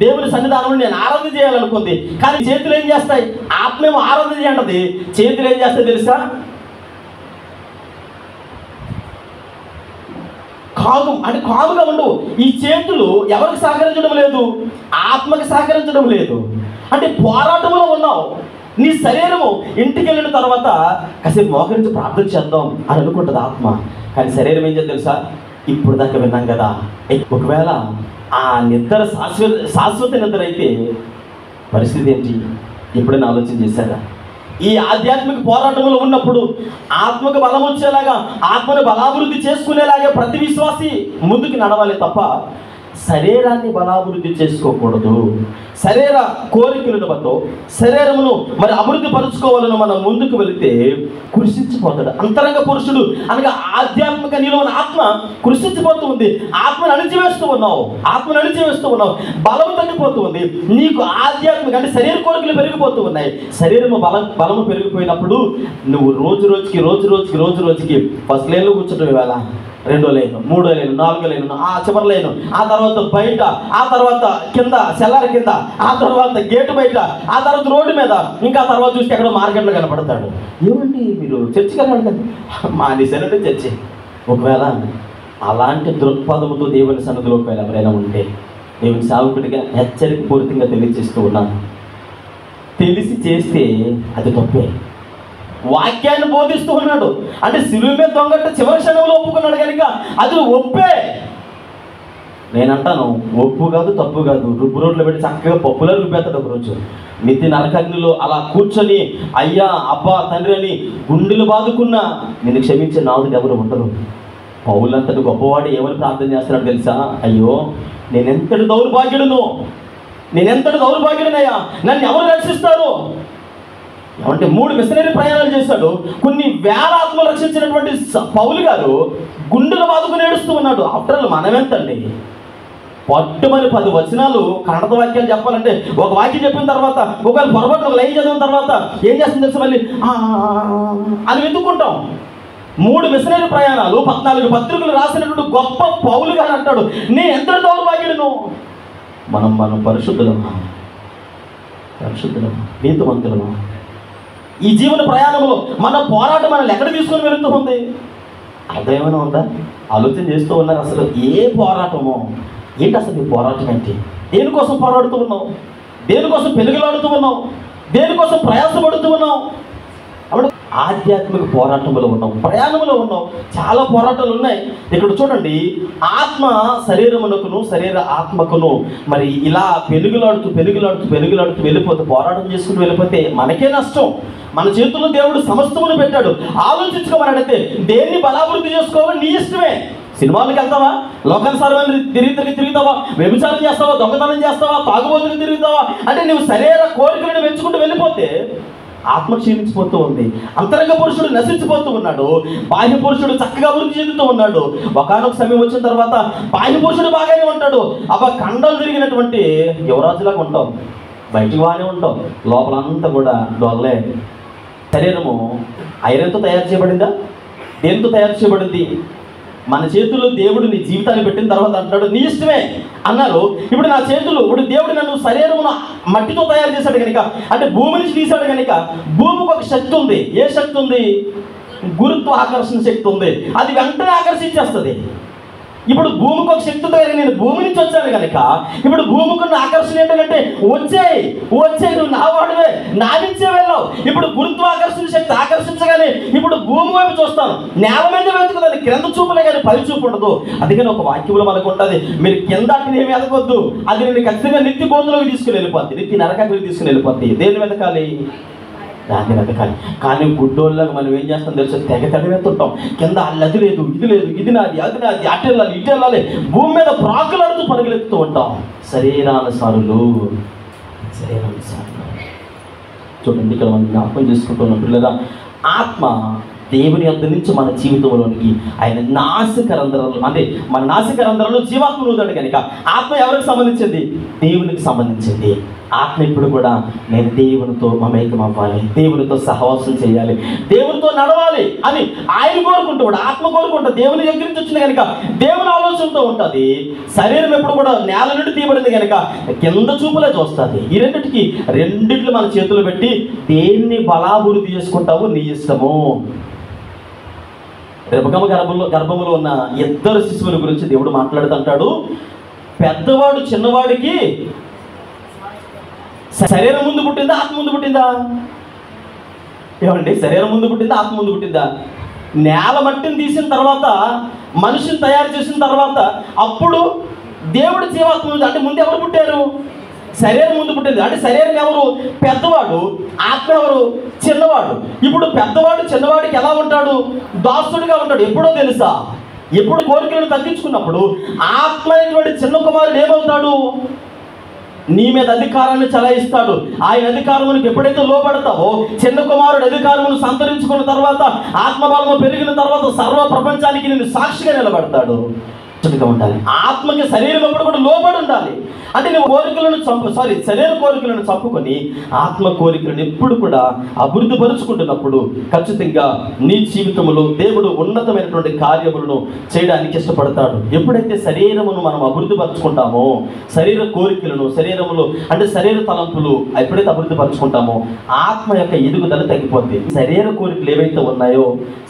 దేవుని సన్నిధానంలో నేను ఆరాధన చేయాలనుకుంది. కానీ చేతులు ఏం చేస్తాయి? ఆత్మేమో ఆరాధన చేయండి, చేతులు ఏం చేస్తాయి తెలుసా? కాముగా ఉండవు. ఈ చేతులు ఎవరికి సహకరించడం లేదు? ఆత్మకి సహకరించడం లేదు. అంటే పోరాటంలో ఉన్నావు. నీ శరీరము ఇంటికి వెళ్ళిన తర్వాత కాసేపు మోకరించి ప్రార్థన చేద్దాం అని అనుకుంటుంది ఆత్మ. కానీ శరీరం ఏం చేద్దాం తెలుసా? ఇప్పుడు దాకా విన్నాం కదా, ఒకవేళ ఆ నిద్ర శాశ్వత నిద్ర అయితే పరిస్థితి ఏంటి? ఎప్పుడైనా ఆలోచన చేశారా? ఈ ఆధ్యాత్మిక పోరాటంలో ఉన్నప్పుడు ఆత్మకు బలం వచ్చేలాగా, ఆత్మను బలాభివృద్ధి చేసుకునేలాగా ప్రతి విశ్వాసి ముందుకు నడవాలి తప్ప శరీరాన్ని బలాభివృద్ధి చేసుకోకూడదు. శరీర కోరికలను బట్టి శరీరమును మరి అభివృద్ధి పరుచుకోవాలని మనం ముందుకు వెళితే కృషించిపోతాడు. అంతరంగ పురుషుడు అనగా ఆధ్యాత్మిక నీలో ఉన్న ఆత్మ కృషించిపోతూ ఉంది. ఆత్మను అణిచివేస్తూ ఉన్నావు, బలము తగ్గిపోతూ ఉంది. నీకు ఆధ్యాత్మిక అంటే శరీర కోరికలు పెరిగిపోతూ ఉన్నాయి. శరీరము బలము పెరిగిపోయినప్పుడు నువ్వు రోజు రోజుకి ఫస్ట్ లైన్లో కూర్చుంటావు. ఇవాళ 2వ లైను, 3వ లైను, 4వ లైను, ఆ చివరి లైను, ఆ తర్వాత బయట, ఆ తర్వాత కింద సెల్లార్ కింద, ఆ తర్వాత గేటు బయట, ఆ తర్వాత రోడ్డు మీద, ఇంకా ఆ తర్వాత చూస్తే ఎక్కడో మార్కెట్లో కనపడతాడు. ఏమండి మీరు చర్చికి వెళ్ళాలి కదా? మానేశారంటే చర్చి. ఒకవేళ అలాంటి దృక్పథముతో దేవుని సన్నిధిలోకి ఎవరైనా ఉంటే దేవుని సేవకుడిగా హెచ్చరిక పూర్తిగా తెలియజేస్తూ ఉన్నాను. తెలిసి చేస్తే అది తప్పే. వాక్యాన్ని బోధిస్తూ ఉన్నాడు అంటే సిలువ మీద దొంగట్టు చివరి క్షణంలో ఒప్పుకున్నాడు కనుక అది ఒప్పే. నేనంటాను ఒప్పు కాదు, తప్పు కాదు. రుబ్బు రోడ్లో పెట్టి చక్కగా పప్పులో రుబ్బేస్తాడు ఒకరోజు. నిత్య నరకాగ్నిలో అలా కూర్చొని అయ్యా అబ్బా తండ్రి అని గుండెలు బాదుకున్నా నిన్ను క్షమించే నాదుడు ఎవరు ఉండరు. పౌలంతటి గొప్పవాడు ఏమని ప్రార్థన చేస్తున్నాడు తెలుసా? అయ్యో నేనెంతటి దౌర్భాగ్యుడినయ్యా, నన్ను ఎవరు రక్షిస్తారు? అంటే 3 మిషనరీ ప్రయాణాలు చేశాడు. కొన్ని వేల ఆత్మలు రక్షించినటువంటి పౌలు గారు గుండెలు బాదుకుని ఏడుస్తూ ఉన్నాడు. ఆఫ్టర్ ఆల్ మనమెంతండి? పట్టుమని 10 వచనాలు కన్నడ వాక్యాలు చెప్పాలంటే, ఒక వాక్యం చెప్పిన తర్వాత ఒకవేళ పొరపాటు ఒక లైన్ చదివిన తర్వాత ఏం చేస్తుంది తెలుసు? మళ్ళీ అని వెతుక్కుంటాం. 3 మిషనరీ ప్రయాణాలు, 14 పత్రికలు రాసినటువంటి గొప్ప పౌలు గారు అంటాడు, నేను ఎంత దౌర్భాగ్యుడును. మనం పరిశుద్ధులమా, నీతిమంతులమా? ఈ జీవన ప్రయాణంలో మన పోరాటం మనల్ని ఎక్కడ తీసుకొని వెళుతూ ఉంది? అర్థమేమైనా ఉందా? ఆలోచన చేస్తూ ఉన్నారు. అసలు ఏ పోరాటమో ఏంటి? అసలు ఈ పోరాటం ఏంటి? దేనికోసం పోరాడుతూ ఉన్నావు? దేనికోసం పెనుగులాడుతూ ఉన్నావు? దేనికోసం ప్రయాసపడుతూ ఉన్నావు? అప్పుడు ఆధ్యాత్మిక పోరాటంలో ఉన్నాం, ప్రయాణంలో ఉన్నాం. చాలా పోరాటాలు ఉన్నాయి. ఇక్కడ చూడండి, ఆత్మ శరీరమునకును శరీర ఆత్మకును మరి ఇలా పెనుగులాడుతూ వెళ్ళిపోతే, పోరాటం చేసుకుని వెళ్ళిపోతే మనకే నష్టం. మన చేతుల్లో దేవుడు సమస్తమును పెట్టాడు. ఆలోచించుకోమని అడిగితే దేన్ని బలాభివృద్ధి చేసుకోవాలో నీ ఇష్టమే. సినిమాలకు వెళ్తావా? లోకానుసారమైన తిరుగుతావా? వ్యభిచారం చేస్తావా? దొంగతనం చేస్తావా? తాగుబోతులు తిరుగుతావా? అంటే నువ్వు శరీర కోరికలను పెంచుకుంటూ వెళ్ళిపోతే ఆత్మ క్షీణించిపోతూ ఉంది. అంతరంగ పురుషుడు నశించిపోతూ ఉన్నాడు, బాహ్య పురుషుడు చక్కగా అభివృద్ధి చెందుతూ ఉన్నాడు. ఒకనొక సమయం వచ్చిన తర్వాత బాహ్య పురుషుడు బాగానే ఉంటాడు. కండలు తిరిగినటువంటి యువరాజులాగా ఉంటావు, బయటికి బాగానే ఉంటావు, లోపలంతా కూడా డొల్లే. శరీరము ఐరన్తో తయారు చేయబడిందా? దేనితో తయారు చేయబడింది? మన చేతుల్లో దేవుడు నీ జీవితాన్ని పెట్టిన తర్వాత అంటాడు నీ ఇష్టమే అన్నారు. ఇప్పుడు నా చేతులు, ఇప్పుడు దేవుడు నన్ను శరీరమును మట్టితో తయారు చేశాడు కనుక, అంటే భూమి నుంచి తీశాడు కనుక, భూమికి ఒక శక్తి ఉంది. ఏ శక్తి ఉంది? గురుత్వ ఆకర్షణ శక్తి ఉంది. అది వెంటనే ఆకర్షించేస్తుంది. ఇప్పుడు భూమికి ఒక శక్తి ఉంది. నేను భూమి నుంచి వచ్చాను కనుక ఇప్పుడు భూమికున్న ఆకర్షణ ఏంటంటే వచ్చేయి నువ్వు నా వాడివే, నా నుంచే వెళ్ళావు. ఇప్పుడు గురుత్వాకర్షణ శక్తి ఆకర్షించగానే ఇప్పుడు భూమి వైపు చూస్తాను, నేల మీద వెతుకుతాను, క్రింద చూపులే కానీ పై చూపు ఉండదు. అందుకని ఒక వాక్యంలో మనకు ఉంటుంది, మీరు కింద ఏమి ఎదగొద్దు, అది నేను ఖచ్చితంగా నిత్య గోతులోకి తీసుకుని వెళ్ళిపోద్ది, నిత్య నరకానికి తీసుకుని వెళ్ళిపోద్ది. దేని వెతకాలి? దాన్ని వెతకాలి. కానీ గుడ్డోళ్ళగా మనం ఏం చేస్తాం తెలుసు? తెగెత్తుంటాం. కింద అది లేదు, ఇది నాది, అది నాది, అటు వెళ్ళాలి, ఇటు వెళ్ళాలి, భూమి మీద ప్రాకులాడుతూ పరుగులెత్తుతూ ఉంటాం. శరీరానుసారులు. చూడండి, ఇక్కడ మనం జ్ఞాపకం చేసుకుంటున్న పిల్లల ఆత్మ దేవుని యొద్ద నుంచి మన జీవితంలోనికి ఆయన నాసికరంధ్రాలు, అంటే మన నాసికరంధ్రాలు జీవాత్మ ఊదాడు కనుక ఆత్మ ఎవరికి సంబంధించింది? దేవునికి సంబంధించింది. ఆత్మ ఇప్పుడు కూడా నేను దేవునితో మమేకం అవ్వాలి, దేవునితో సహవాసం చేయాలి, దేవునితో నడవాలి అని ఆయన కోరుకుంటాడు. ఆత్మ కోరుకుంటా దేవుని దగ్గర నుంచి వచ్చింది కనుక దేవుని ఆలోచనతో ఉంటుంది. శరీరం ఎప్పుడు కూడా నేల నుండి తీయబడింది కనుక కింద చూపులే చూస్తుంది. ఈ రెండిట్లు మన చేతులు పెట్టి దేన్ని బలాభివృద్ధి చేసుకుంటావు నీ ఇష్టము. గర్భములో ఉన్న ఇద్దరు శిశువుల గురించి దేవుడు మాట్లాడుతుంటాడు. పెద్దవాడు చిన్నవాడికి శరీరం ముందు పుట్టిందా ఆత్మ ముందు పుట్టిందా? ఏమండి, శరీరం ముందు పుట్టిందా ఆత్మ ముందు పుట్టిందా? నేల మట్టిని తీసిన తర్వాత మనిషిని తయారు చేసిన తర్వాత అప్పుడు దేవుడు జీవాత్మ ముందు, అంటే ముందు ఎవరు పుట్టారు? శరీరం ముందు పుట్టింది. అంటే శరీరం ఎవరు? పెద్దవాడు. ఆత్మ ఎవరు? చిన్నవాడు. ఇప్పుడు పెద్దవాడు చిన్నవాడికి ఎలా ఉంటాడు? దాసుడిగా ఉంటాడు. ఎప్పుడో తెలుసా? ఎప్పుడు కోరికలను తగ్గించుకున్నప్పుడు ఆత్మ అనేటువంటి చిన్న కుమారుడు ఏమవుతాడు? నీ మీద అధికారాన్ని చలాయిస్తాడు. ఆయన అధికారమునికి ఎప్పుడైతే లోపడతావో, చిన్న కుమారుడు అధికారమును సంతరించుకున్న తర్వాత, ఆత్మబలము పెరిగిన తర్వాత సర్వ ప్రపంచానికి నేను సాక్షిగా నిలబడతాడు. ఉండాలి. ఆత్మకి శరీరం ఎప్పుడు కూడా లోబడి ఉండాలి. అంటే నువ్వు శరీర కోరికలను చంపుకొని ఆత్మ కోరికలను ఎప్పుడు కూడా అభివృద్ధి పరుచుకుంటున్నప్పుడు ఖచ్చితంగా నీ జీవితంలో దేవుడు ఉన్నతమైనటువంటి కార్యములను చేయడానికి ఇష్టపడతాడు. ఎప్పుడైతే శరీరమును మనం అభివృద్ధి పరుచుకుంటామో, శరీర కోరికలను, శరీరములు అంటే శరీర తలంపులు ఎప్పుడైతే అభివృద్ధి పరుచుకుంటామో ఆత్మ యొక్క ఎదుగుదల తగ్గిపోతుంది. శరీర కోరికలు ఏవైతే ఉన్నాయో,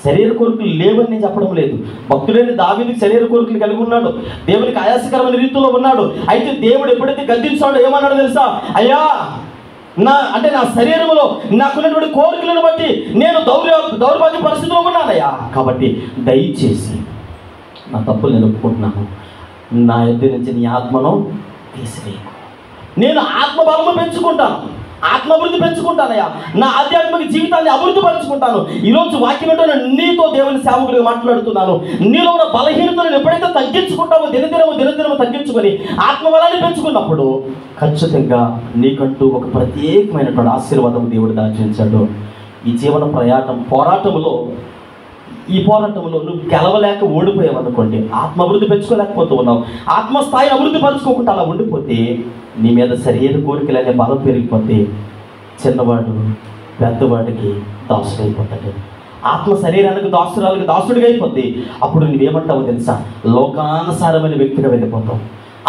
శరీర కోరికలు లేవని నేను చెప్పడం లేదు. భక్తుడైన దావీదుకి శరీర కోరికలు కలిగి ఉన్నాడు, దేవునికి ఆయాసకరమైన రీతిలో ఉన్నాడు. అయితే దేవుడు ఎప్పుడైతే గద్దించాడో ఏమన్నాడో తెలుసా? అయ్యా, నా శరీరంలో నాకున్నటువంటి కోరికలను బట్టి నేను దౌర్భాగ్య పరిస్థితిలో ఉన్నానయ్యా, కాబట్టి దయచేసి నా తప్పులు నేను ఒప్పుకుంటున్నాను, నా యొద్ద నుంచి నీ ఆత్మను తీసివేయకు. నేను ఆత్మబలము పెంచుకుంటాను, ఆత్మాభివృద్ధి పెంచుకుంటానయ్యా, నా ఆధ్యాత్మిక జీవితాన్ని అభివృద్ధి పరుచుకుంటాను. ఈరోజు వాక్యం ఏంటో నీతో దేవుని సేవకుడిగా మాట్లాడుతున్నాను. నీలో ఉన్న బలహీనతలను ఎప్పుడైతే తగ్గించుకుంటావో, దినదినము తగ్గించుకొని ఆత్మబలాన్ని పెంచుకున్నప్పుడు ఖచ్చితంగా నీకంటూ ఒక ప్రత్యేకమైనటువంటి ఆశీర్వాదం దేవుడు దాచించాడు. ఈ జీవన పోరాటంలో నువ్వు గెలవలేక ఓడిపోయావు అనుకోండి, ఆత్మాభివృద్ధి పెంచుకోలేకపోతూ ఉన్నావు, ఆత్మస్థాయిని అభివృద్ధి పరచుకోకుండా అలా ఉండిపోతే నీ మీద శరీర కోరికలు అనే బలం పెరిగిపోతే చిన్నవాడు పెద్దవాడికి దాసుడైపోతాడు. ఆత్మ శరీరానికి దాసుడిగా అయిపోద్ది. అప్పుడు నువ్వేమంటావో తెలుసా? లోకానుసారమైన వ్యక్తిగా వెళ్ళిపోతావు,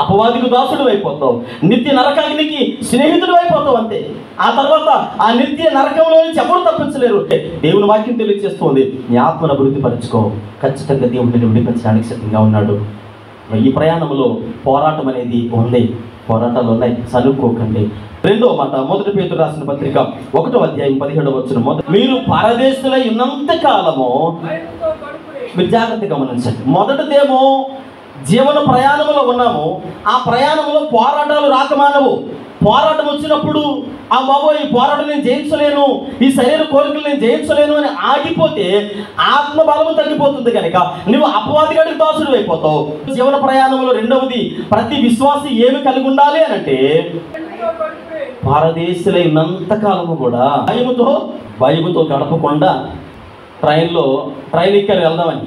అపవాదికి దాసుడు అయిపోతావు, నిత్య నరకాగ్నికి స్నేహితుడు అయిపోతావు. అంతే. ఆ తర్వాత ఆ నిత్య నరకంలో నుంచి ఎవరు తప్పించలేరు. దేవుని వాక్యం తెలియజేస్తుంది, నీ ఆత్మను అభివృద్ధి పరచుకో. ఖచ్చితంగా దేవుడిని విడిపించడానికి సిద్ధంగా ఉన్నాడు. ఈ ప్రయాణంలో పోరాటం అనేది ఉంది, పోరాటాలు ఉన్నాయి, చదువుకోకండి. రెండో మాట, 1 పేతురు రాసిన పత్రిక 1వ అధ్యాయం 17వ వచనం, మీరు పరదేశులై ఉన్నంత కాలము, మీరు జాగ్రత్తగా గమనించండి. మొదటిదేమో జీవన ప్రయాణంలో ఉన్నాము, ఆ ప్రయాణంలో పోరాటాలు రాకమానవు. పోరాటం వచ్చినప్పుడు ఆ బాబోయ్, ఈ పోరాటం నేను జయించలేను, ఈ శరీర కోరికలు నేను జయించలేను అని ఆగిపోతే ఆత్మ బలము తగ్గిపోతుంది కనుక నువ్వు అపవాదిగాడికి దాసుడు అయిపోతావు. జీవన ప్రయాణంలో రెండవది, ప్రతి విశ్వాసి ఏమి కలిగి ఉండాలి అని అంటే, పరదేశులై ఉన్నంతకాలము కూడా భయముతో గడపకుండా ట్రైన్ ఎక్కారు వెళ్దామని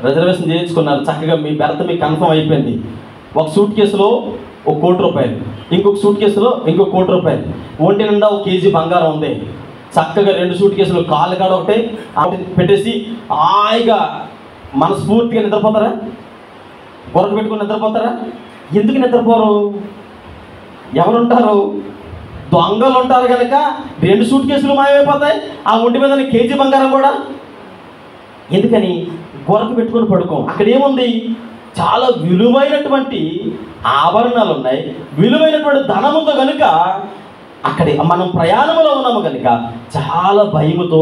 రిజర్వేషన్ చేయించుకున్నారు. చక్కగా మీ బెర్త్ మీకు కన్ఫర్మ్ అయిపోయింది. ఒక సూట్ కేసులో ₹1,00,00,000, ఇంకొక సూట్ కేసులో ₹1,00,00,000, ఒంటి నిండా 1 కేజీ బంగారం ఉంది. చక్కగా 2 సూట్ కేసులు కాళ్ళు కాడ ఒకటే పెట్టేసి హాయిగా మనస్ఫూర్తిగా నిద్రపోతారా? గొరక పెట్టుకుని నిద్రపోతారా? ఎందుకు నిద్రపోరు? ఎవరుంటారు? దొంగలు ఉంటారు కనుక 2 సూట్ కేసులు మాయమైపోతాయి, ఆ ఒంటి మీద కేజీ బంగారం కూడా. ఎందుకని? గొరక పెట్టుకొని పడుకోం. అక్కడ ఏముంది? చాలా విలువైనటువంటి ఆభరణాలు ఉన్నాయి, విలువైనటువంటి ధనముతో కనుక అక్కడ మనం ప్రయాణంలో ఉన్నాము కనుక చాలా భయముతో,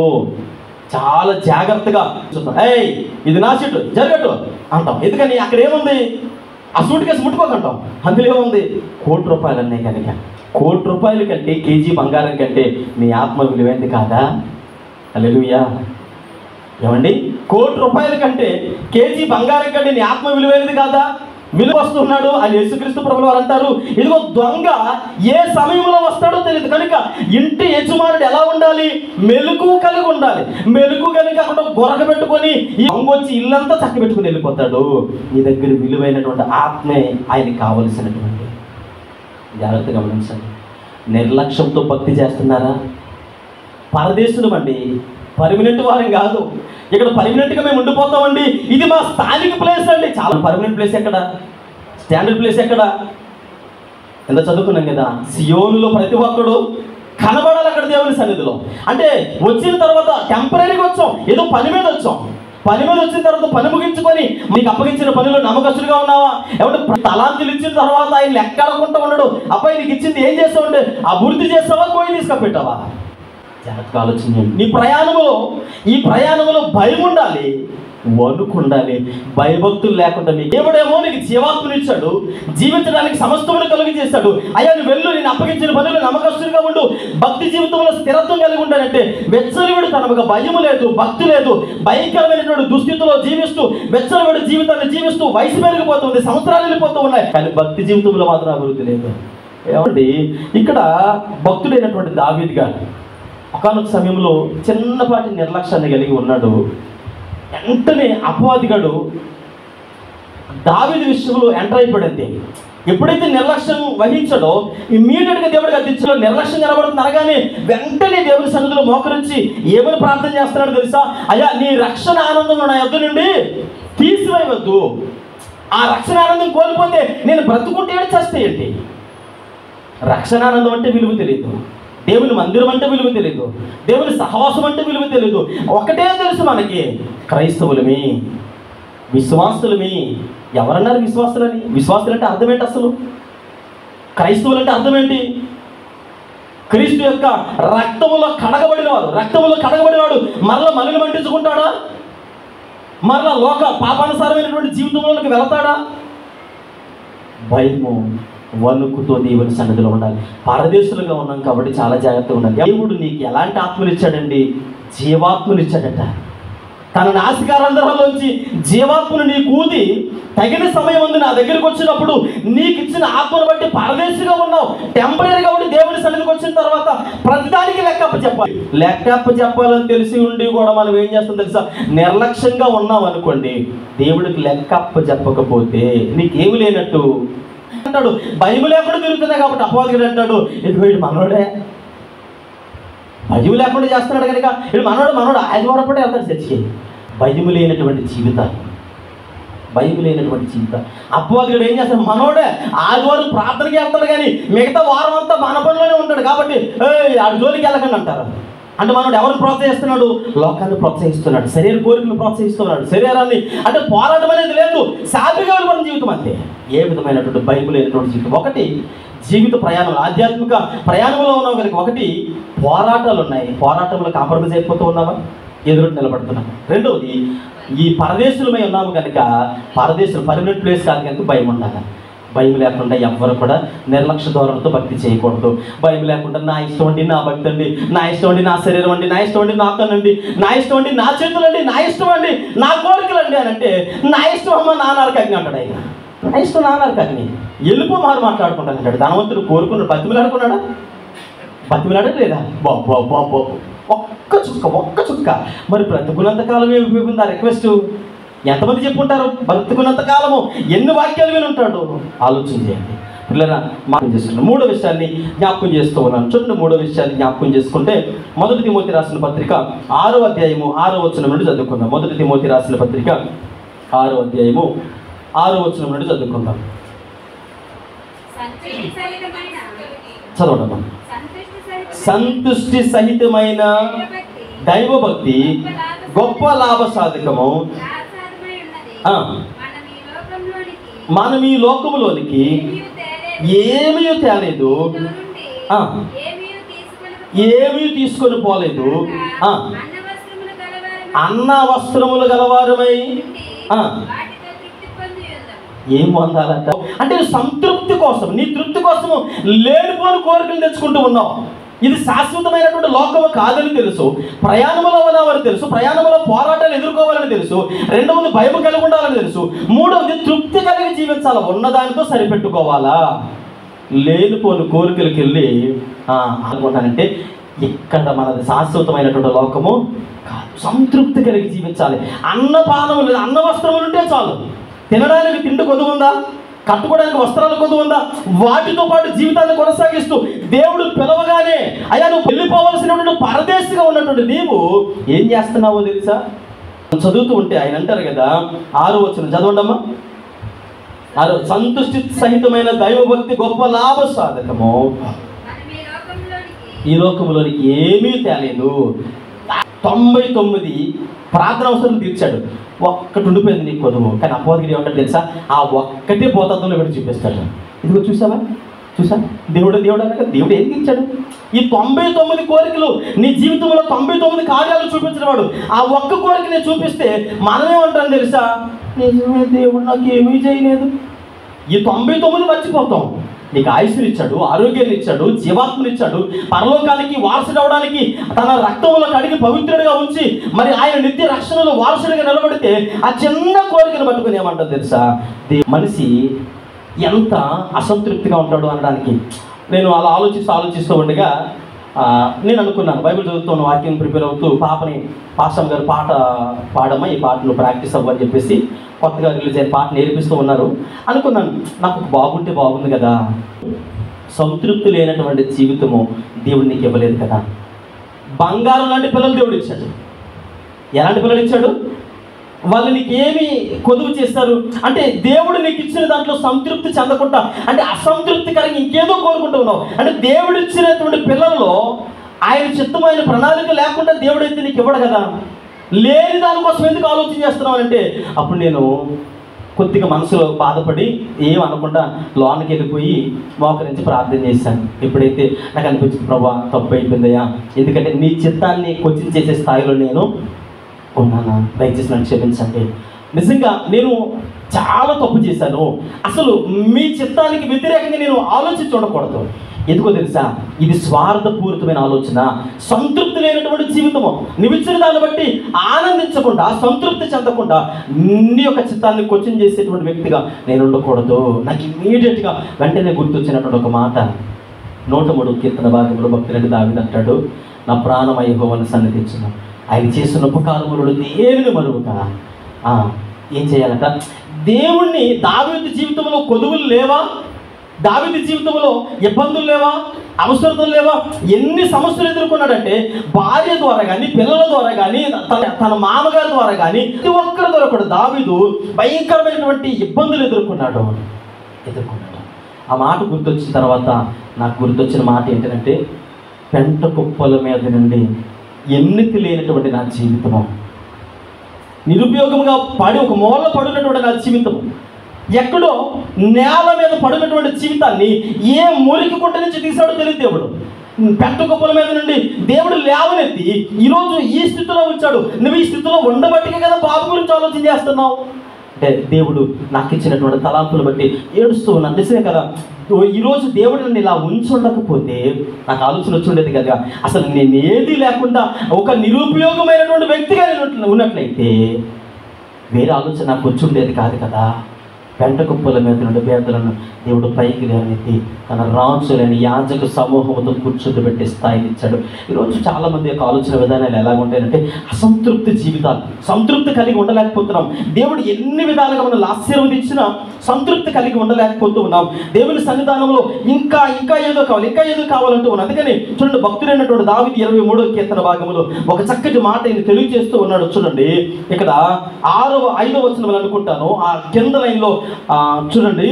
చాలా జాగ్రత్తగా చూస్తాం. ఏయ్, ఇది నా సీటు, జరగట్టు అంటాం. ఎందుకని? అక్కడ ఏముంది? ఆ సూట్ కేసు ముట్టుకోకంటాం. అందులో ఏముంది? ₹1,00,00,000 అన్నాయి కనుక. ₹1,00,00,000 కంటే, కేజీ బంగారం కంటే నీ ఆత్మ విలువైంది కాదా? హల్లెలూయా. ఏమండి? ₹1,00,00,000 కంటే, కేజీ బంగారం కంటే నీ ఆత్మ విలువైనది కాదా? విలువ వస్తున్నాడు అని యేసుక్రీస్తు ప్రభువు వారు అంటారు. ఇదిగో దొంగ ఏ సమయంలో వస్తాడో తెలియదు కనుక ఇంటి యజమానుడు ఎలా ఉండాలి? మెలకు కలిగి ఉండాలి. మెలకు కలిగి అక్కడ గొరక పెట్టుకొని ఈ దొంగ వచ్చి ఇల్లంతా చక్క పెట్టుకుని వెళ్ళిపోతాడు. నీ దగ్గర విలువైనటువంటి ఆత్మే ఆయనకి కావలసినటువంటి. జాగ్రత్తగా గమనించండి. నిర్లక్ష్యంతో భక్తి చేస్తున్నారా? పరదేశులం అండి, పర్మనెంట్ వారం కాదు. ఇక్కడ పర్మనెంట్గా మేము ఉండిపోతామండి, ఇది మా స్థానిక ప్లేస్ అండి. చాలా పర్మనెంట్ ప్లేస్ ఎక్కడ? స్టాండర్డ్ ప్లేస్ ఎక్కడ? ఎంత చదువుకున్నాం కదా, సియోనులో ప్రతి ఒక్కడు కనబడాలి అక్కడ దేవుని సన్నిధిలో. అంటే వచ్చిన తర్వాత టెంపరీగా వచ్చాం, ఏదో పని మీద వచ్చాం. పని మీద వచ్చిన తర్వాత పని ముగించుకొని మీకు అప్పగించిన పనిలో నమ్మకస్తులుగా ఉన్నావా? ఏమంటే తలాంతులు ఇచ్చిన తర్వాత ఆయన లెక్కడకుండా ఉండడు. అబ్బాయి నీకు ఇచ్చింది ఏం చేస్తావు? అభివృద్ధి చేస్తావా, కోయి తీసుకపోతావా? జాగ్రత్తగా ఆలోచించండి. నీ ప్రయాణంలో, ఈ ప్రయాణంలో భయం ఉండాలి, వణుకు ఉండాలి. భయభక్తులు లేకుండా నీకు దేవుడేమో నీకు జీవాత్మనిచ్చాడు, జీవించడానికి సమస్తమును కలిగి చేశాడు. అయ్యా నువ్వు వెళ్ళు, నేను అప్పగించిన పనులు నమ్మకస్తులుగా ఉండు, భక్తి జీవితంలో స్థిరత్వం కలిగి ఉండాలంటే వెచ్చలవిడు తనముగా భయం లేదు, భక్తి లేదు, భయంకరమైనటువంటి దుస్థితిలో జీవిస్తూ వెచ్చలవిడు జీవితాన్ని జీవిస్తూ వయసు పెరిగిపోతుంది, సంవత్సరాలు వెళ్ళిపోతూ ఉన్నాయి, కానీ భక్తి జీవితంలో మాత్రం అభివృద్ధి లేదు. ఏమండి ఇక్కడ భక్తుడైనటువంటి దావీదు గారు ఒకానొక సమయంలో చిన్నపాటి నిర్లక్ష్యాన్ని కలిగి ఉన్నాడు. వెంటనే అపవాదిగాడు దావీదు విషయంలో ఎంటర్ అయిపోయింది. ఎప్పుడైతే నిర్లక్ష్యం వహించాడో ఇమ్మీడియట్గా దేవుడికి అందించాలో నిర్లక్ష్యం కనబడుతుంది అనగానే వెంటనే దేవుని సన్నిధిలో మోకరించి ఏమని ప్రార్థన చేస్తున్నాడో తెలుసా? అయ్యా నీ రక్షణ ఆనందం నా యొద్ద నుండి తీసివేయవద్దు. ఆ రక్షణ ఆనందం కోల్పోతే నేను బ్రతుకుంటే చేస్తే ఏంటి? రక్షణ ఆనందం అంటే విలువ తెలియదు, దేవుని మందిరం అంటే విలువ తెలియదు, దేవుని సహవాసం అంటే విలువ తెలియదు. ఒకటే తెలుసు మనకి, క్రైస్తవులమి, విశ్వాసులమి. ఎవరన్నారు విశ్వాసులని? విశ్వాసులు అంటే అర్థం ఏంటి అసలు? క్రైస్తవులు అంటే అర్థం ఏంటి? క్రీస్తు యొక్క రక్తములో కడగబడినవాడు. రక్తములో కడగబడినవాడు మరలా మనులు మంటించుకుంటాడా? మరలా లోక పాపానుసారమైనటువంటి జీవితంలోకి వెళతాడా? భయము, వణుకుతో దేవుని సన్నిధిలో ఉండాలి. పరదేశులుగా ఉన్నాం కాబట్టి చాలా జాగ్రత్తగా ఉండాలి. దేవుడు నీకు ఎలాంటి ఆత్మలు ఇచ్చాడండి? జీవాత్మలు ఇచ్చాడట. తన నాసికారంధ్రాల్లోంచి జీవాత్మను నీకు ఊది తగిన సమయం ఉంది నా దగ్గరికి వచ్చినప్పుడు నీకు ఇచ్చిన ఆత్మను బట్టి పరదేశిగా ఉన్నావు. టెంపరీగా ఉండి దేవుని సన్నిధికి వచ్చిన తర్వాత ప్రతిదానికి లెక్కప్ప చెప్పాలి. లెక్కప్ప చెప్పాలని తెలిసి ఉండి కూడా మనం ఏం చేస్తాం తెలుసా? నిర్లక్ష్యంగా ఉన్నాం అనుకోండి, దేవుడికి లెక్కప్ప చెప్పకపోతే నీకేమి లేనట్టు అంటాడు. భయం లేకుండా తిరుగుతున్నాయి కాబట్టి అపవాదికుడు అంటాడు, ఇది వీడు మనోడే, భయం లేకుండా చేస్తున్నాడు కనుక ఇది మనోడు ఆదివారం పూట వెళ్తాడు చర్చికి. భయం లేనటువంటి జీవితాలు, భయం లేనటువంటి జీవితాలు. అపవాదికుడు ఏం చేస్తాడు? మనోడే ఆదివారం ప్రార్థనకి వెళ్తాడు కానీ మిగతా వారం అంతా మన పనిలోనే ఉంటాడు కాబట్టి ఆడి జోలికి వెళ్ళకండి అంటారు. అంటే మనోడు ఎవరిని ప్రోత్సహిస్తున్నాడు? లోకాన్ని ప్రోత్సహిస్తున్నాడు, శరీర కోరికలు ప్రోత్సహిస్తున్నాడు, శరీరాన్ని. అంటే పోరాటం అనేది లేదు, సాధ్యంగా వెళ్ళిపోయిన జీవితం అంతే. ఏ విధమైనటువంటి భయం లేనటువంటి జీవితం. ఒకటి జీవిత ప్రయాణం, ఆధ్యాత్మిక ప్రయాణంలో ఉన్నావు కనుక ఒకటి పోరాటాలు ఉన్నాయి. పోరాటంలో కాంప్రమైజ్ అయిపోతూ ఉన్నావా? ఎదురు నిలబడుతున్నాం. రెండవది ఈ పరదేశులమై ఉన్నాము కనుక పరదేశులు పర్మనెంట్ ప్లేస్ కాదు కనుక భయం ఉండాలి. భయం లేకుండా ఎవ్వరు కూడా నిర్లక్ష్య ధోరణితో భక్తి చేయకూడదు. భయం లేకుండా నా ఇష్టం అండి, నా భక్తి అండి, నా ఇష్టం అండి, నా శరీరం అండి, నా ఇష్టం అండి, నా కన్నండి, నా ఇష్టం అండి, నా చేతులు అండి, నా ఇష్టం అండి, నా కోరికలు అండి అని అంటే నా ఇష్టం అమ్మ నాన్నకి అగ్ని అంటాడు. ఆయన నా ఇష్టం నాన్నకి అగ్ని వెళ్ళిపో మాట్లాడుకుంటాను అంటాడు. ధనవంతుడు కోరుకున్నాడు, బతిమిలాడుకున్నాడా? బతిమిలాడలేదు లేదా? బాబు ఒక్క చుక్క. మరి బ్రతుకున్నంత కాలం ఏమిపోయింది ఆ రిక్వెస్ట్? ఎంతమంది చెప్పుంటారు? బ్రతుకున్నంత కాలము ఎన్ని వాక్యాలు విని ఉంటాడు? ఆలోచన చేయండి పిల్లరా. జ్ఞాపకం చేసుకుంటాం. మూడో విషయాన్ని జ్ఞాపకం చేస్తూ ఉన్నాను. చూడండి, మూడో విషయాన్ని జ్ఞాపకం చేసుకుంటే 1 తిమోతి రాసిన పత్రిక 6వ అధ్యాయము 6వ వచనం నుండి చదువుకుందాం. 1 తిమోతి రాసిన పత్రిక 6వ అధ్యాయము 6వ వచనం నుండి చదువుకుందాం. చదవడమ్మా. సంతుష్టి సహితమైన దైవభక్తి గొప్ప లాభ సాధకము. మనం ఈ లోకములోనికి ఏమీ తేలేదు, ఏమీ తీసుకొని పోలేదు, అన్న వస్త్రములు గలవారమై ఏం పొందాలంట అంటే సంతృప్తి కోసం, నీ తృప్తి కోసము లేనిపోని కోరికలు తెచ్చుకుంటూ ఉన్నావు. ఇది శాశ్వతమైనటువంటి లోకము కాదని తెలుసు. ప్రయాణంలో ఉన్నవారు తెలుసు, ప్రయాణంలో పోరాటాలు ఎదుర్కోవాలని తెలుసు, రెండవది భయం కలిగి ఉండాలని తెలుసు, మూడవది తృప్తి కలిగి జీవించాలి, ఉన్నదానితో సరిపెట్టుకోవాలా. లేనిపోని కోరికలకి వెళ్ళి అనుకుంటానంటే ఇక్కడ మనది శాశ్వతమైనటువంటి లోకము కాదు. సంతృప్తి కలిగి జీవించాలి. అన్నపానము లేదు, అన్న వస్త్రములు ఉంటే చాలు. తినడానికి తిండి కొద్దు ఉందా, కట్టుకోవడానికి వస్త్రాలు కొద్దు ఉందా, వాటితో పాటు జీవితాన్ని కొనసాగిస్తూ దేవుడు పిలవగానే అయ్యా నువ్వు వెళ్ళిపోవలసినటువంటి పరదేశిగా ఉన్నటువంటి నీవు ఏం చేస్తున్నావో తెలుసా? చదువుతూ ఉంటే ఆయన అంటారు కదా, 6వ వచనం చదవండమ్మా. సంతుష్టి సహితమైన దైవభక్తి గొప్ప లాభ సాధకము, ఈ లోకంలోనికి ఏమీ తేలేదు. 99 ప్రార్థన అవసరం తీర్చాడు, ఒక్కటి ఉండిపోయింది నీకు కొదువు. కానీ అపవాదికి ఏమంటాడు తెలుసా? ఆ ఒక్కటే పోతంలో పెట్టి చూపిస్తాడు. ఇదిగో చూసావా దేవుడు అనగా దేవుడు ఏం తీర్చాడు? ఈ 99 కోరికలు నీ జీవితంలో 99 కార్యాలు చూపించిన వాడు ఆ ఒక్క కోరిక నేను చూపిస్తే మనమేమంటాం తెలుసా? నిజమే, దేవుడు నాకు ఏమీ చేయలేదు. ఈ 99 మర్చిపోతాం. నీకు ఆయుష్ని ఇచ్చాడు, ఆరోగ్యాన్ని ఇచ్చాడు, జీవాత్మని ఇచ్చాడు, పరలోకానికి వారసుడు అవడానికి తన రక్తంలో కడిగి పవిత్రుడిగా ఉంచి మరి ఆయన నిత్య రక్షణలో వారసుడిగా నిలబడితే ఆ చిన్న కోరికను పట్టుకుని ఏమంటారు తెలుసా? మనిషి ఎంత అసంతృప్తిగా ఉంటాడు అనడానికి నేను అలా ఆలోచిస్తూ ఉండగా నేను అనుకున్నాను, బైబిల్ చదువుతున్న వాక్యం ప్రిపేర్ అవుతూ పాపని పాస్టర్ గారు పాట పాడమ్మా, ఈ పాటను ప్రాక్టీస్ అవ్వని చెప్పేసి కొత్తగా రిలీజ్ అయిన పాట నేర్పిస్తూ ఉన్నారు. అనుకున్నాను, నాకు బాగుంటే బాగుంది కదా. సంతృప్తి లేనటువంటి జీవితము దేవుడు నీకు ఇవ్వలేదు కదా. బంగారం లాంటి పిల్లలు దేవుడు ఇచ్చాడు. ఎలాంటి పిల్లలు ఇచ్చాడు? వాళ్ళు నీకు ఏమి కొదువు చేస్తారు అంటే దేవుడు నీకు ఇచ్చిన దాంట్లో సంతృప్తి చెందకుండా, అంటే అసంతృప్తికరంగా ఇంకేదో కోరుకుంటూ ఉన్నావు. అంటే దేవుడు ఇచ్చినటువంటి పిల్లల్లో ఆయన చిత్తమైన ప్రణాళిక లేకుండా దేవుడు అయితే నీకు ఇవ్వడు కదా. లేని దానికోసం ఎందుకు ఆలోచన చేస్తున్నావు అంటే అప్పుడు నేను కొద్దిగా మనసులో బాధపడి ఏం అనకుండా లోనికి వెళ్ళిపోయి మోకరించి ప్రార్థన చేశాను. ఎప్పుడైతే నాకు అనిపించింది, ప్రభా తప్పు అయిపోయిందయ్యా, ఎందుకంటే నీ చిత్తాన్ని క్వశ్చన్ చేసే స్థాయిలో నేను ఉన్నానా, దయచేసి నన్ను క్షమించండి. నిజంగా నేను చాలా తప్పు చేశాను. అసలు మీ చిత్తానికి వ్యతిరేకంగా నేను ఆలోచించి ఉండకూడదు. ఎందుకో తెలుసా? ఇది స్వార్థపూరితమైన ఆలోచన, సంతృప్తి లేనటువంటి జీవితము. నువ్వు ఇచ్చిన దాన్ని బట్టి ఆనందించకుండా, సంతృప్తి చెందకుండా నీ యొక్క చిత్తాన్ని క్వశ్చన్ చేసేటువంటి వ్యక్తిగా నేను ఉండకూడదు. నాకు ఇమీడియట్గా వెంటనే గుర్తొచ్చినటువంటి ఒక మాట 103 కీర్తన భాగంలో భక్తులకు దావీదు అంటాడు, నా ప్రాణం యెహోవాను సన్నిధించును, ఆయన చేస్తున్న ఉపకారములు దేనిని మరువక. ఏం చేయాలంట? దేవుణ్ణి. దావీదు జీవితంలో కొదువులు లేవా? దావీదు జీవితంలో ఇబ్బందులు లేవా? అవసరతలు లేవా? ఎన్ని సమస్యలు ఎదుర్కొన్నాడంటే భార్య ద్వారా కానీ, పిల్లల ద్వారా కానీ, తన మామగారి ద్వారా కానీ, ప్రతి ఒక్కరి ద్వారా కూడా దావీదు భయంకరమైనటువంటి ఇబ్బందులు ఎదుర్కొన్నాడు. ఆ మాట గుర్తొచ్చిన తర్వాత నాకు గుర్తొచ్చిన మాట ఏంటంటే, పెంట కుప్పల మీద నుండి ఎన్నిక లేనటువంటి నా జీవితము, నిరుపయోగంగా పడి ఒక మూల పడినటువంటి నా జీవితము, ఎక్కడో నేల మీద పడినటువంటి జీవితాన్ని ఏ మురికి గుంట నుంచి తీసాడో తెలియదు దేవుడు. పెంట కుప్పల మీద నుండి దేవుడు లేవనెత్తి ఈరోజు ఈ స్థితిలో ఉంచాడు. నువ్వు ఈ స్థితిలో ఉండబట్టికే కదా బాబు గురించి ఆలోచన చేస్తున్నావు. అంటే దేవుడు నాకు ఇచ్చినటువంటి తలాంపులు బట్టి ఏడుస్తూ ఉన్నాను. నిజమే కదా, ఈరోజు దేవుడు నన్ను ఇలా ఉంచుండకపోతే నాకు ఆలోచన వచ్చి ఉండేది కదా. అసలు నేను ఏది లేకుండా ఒక నిరుపయోగమైనటువంటి వ్యక్తిగా నేను ఉన్నట్లయితే వేరే ఆలోచన నాకు వచ్చి ఉండేది కాదు కదా. పెంట కుప్పల మీద నుండి పేదలను దేవుడు పైకి లేవనెత్తి తన రాజులని యాజక సమూహంతో కూర్చోబెట్టే స్థాయిని ఇచ్చాడు. ఈరోజు చాలామంది యొక్క ఆలోచన విధానాలు ఎలాగుంటాయంటే అసంతృప్తి జీవితాలు, సంతృప్తి కలిగి ఉండలేకపోతున్నాం. దేవుడు ఎన్ని విధాలుగా మనల్ని ఆశీర్వదించినా సంతృప్తి కలిగి ఉండలేకపోతూ ఉన్నాం. దేవుని సన్నిధానంలో ఇంకా ఏదో కావాలంటూ ఉన్నాం. అందుకని చూడండి, భక్తుడైనటువంటి దావీదు 23వ కీర్తన భాగంలో ఒక చక్కటి మాట ఆయన తెలియజేస్తూ ఉన్నాడు. చూడండి, ఇక్కడ 5వ వచనం అనుకుంటాను, ఆ కింద లైన్లో చూడండి,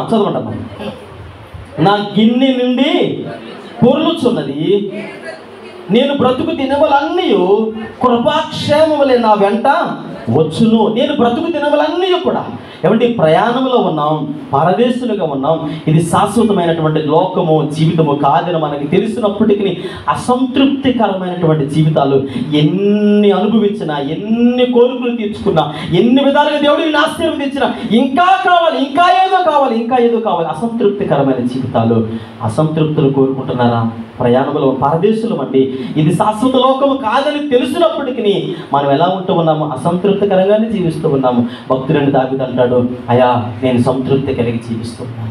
చదవండి. నా గిన్నె నుండి పొర్లుచున్నది, నేను బ్రతుకు దినములన్నీ కృపాక్షేమములే నా వెంట వచ్చును. నేను బ్రతుకు దినములన్నీ కూడా ఏమంటే ప్రయాణంలో ఉన్నాం, పరదేశులుగా ఉన్నాం. ఇది శాశ్వతమైనటువంటి లోకము, జీవితము కాదని మనకి తెలిసినప్పటికీ అసంతృప్తికరమైనటువంటి జీవితాలు ఎన్ని అనుభవించినా, ఎన్ని కోరికలు తీర్చుకున్నా, ఎన్ని విధాలుగా దేవుడిని ఆశీర్వదించినా ఇంకా ఏదో కావాలి. అసంతృప్తికరమైన జీవితాలు. అసంతృప్తులు కోరుకుంటున్నారా? ప్రయాణంలో పరదేశులం అండి. ఇది శాశ్వత లోకము కాదని తెలిసినప్పటికీ మనం ఎలా ఉంటూ ఉన్నాము? అసంతృప్తికరంగానే జీవిస్తూ ఉన్నాము. భక్తులని దావీదు అంటాడు, అయ్యా నేను సంతృప్తి కలిగి జీవిస్తున్నాను,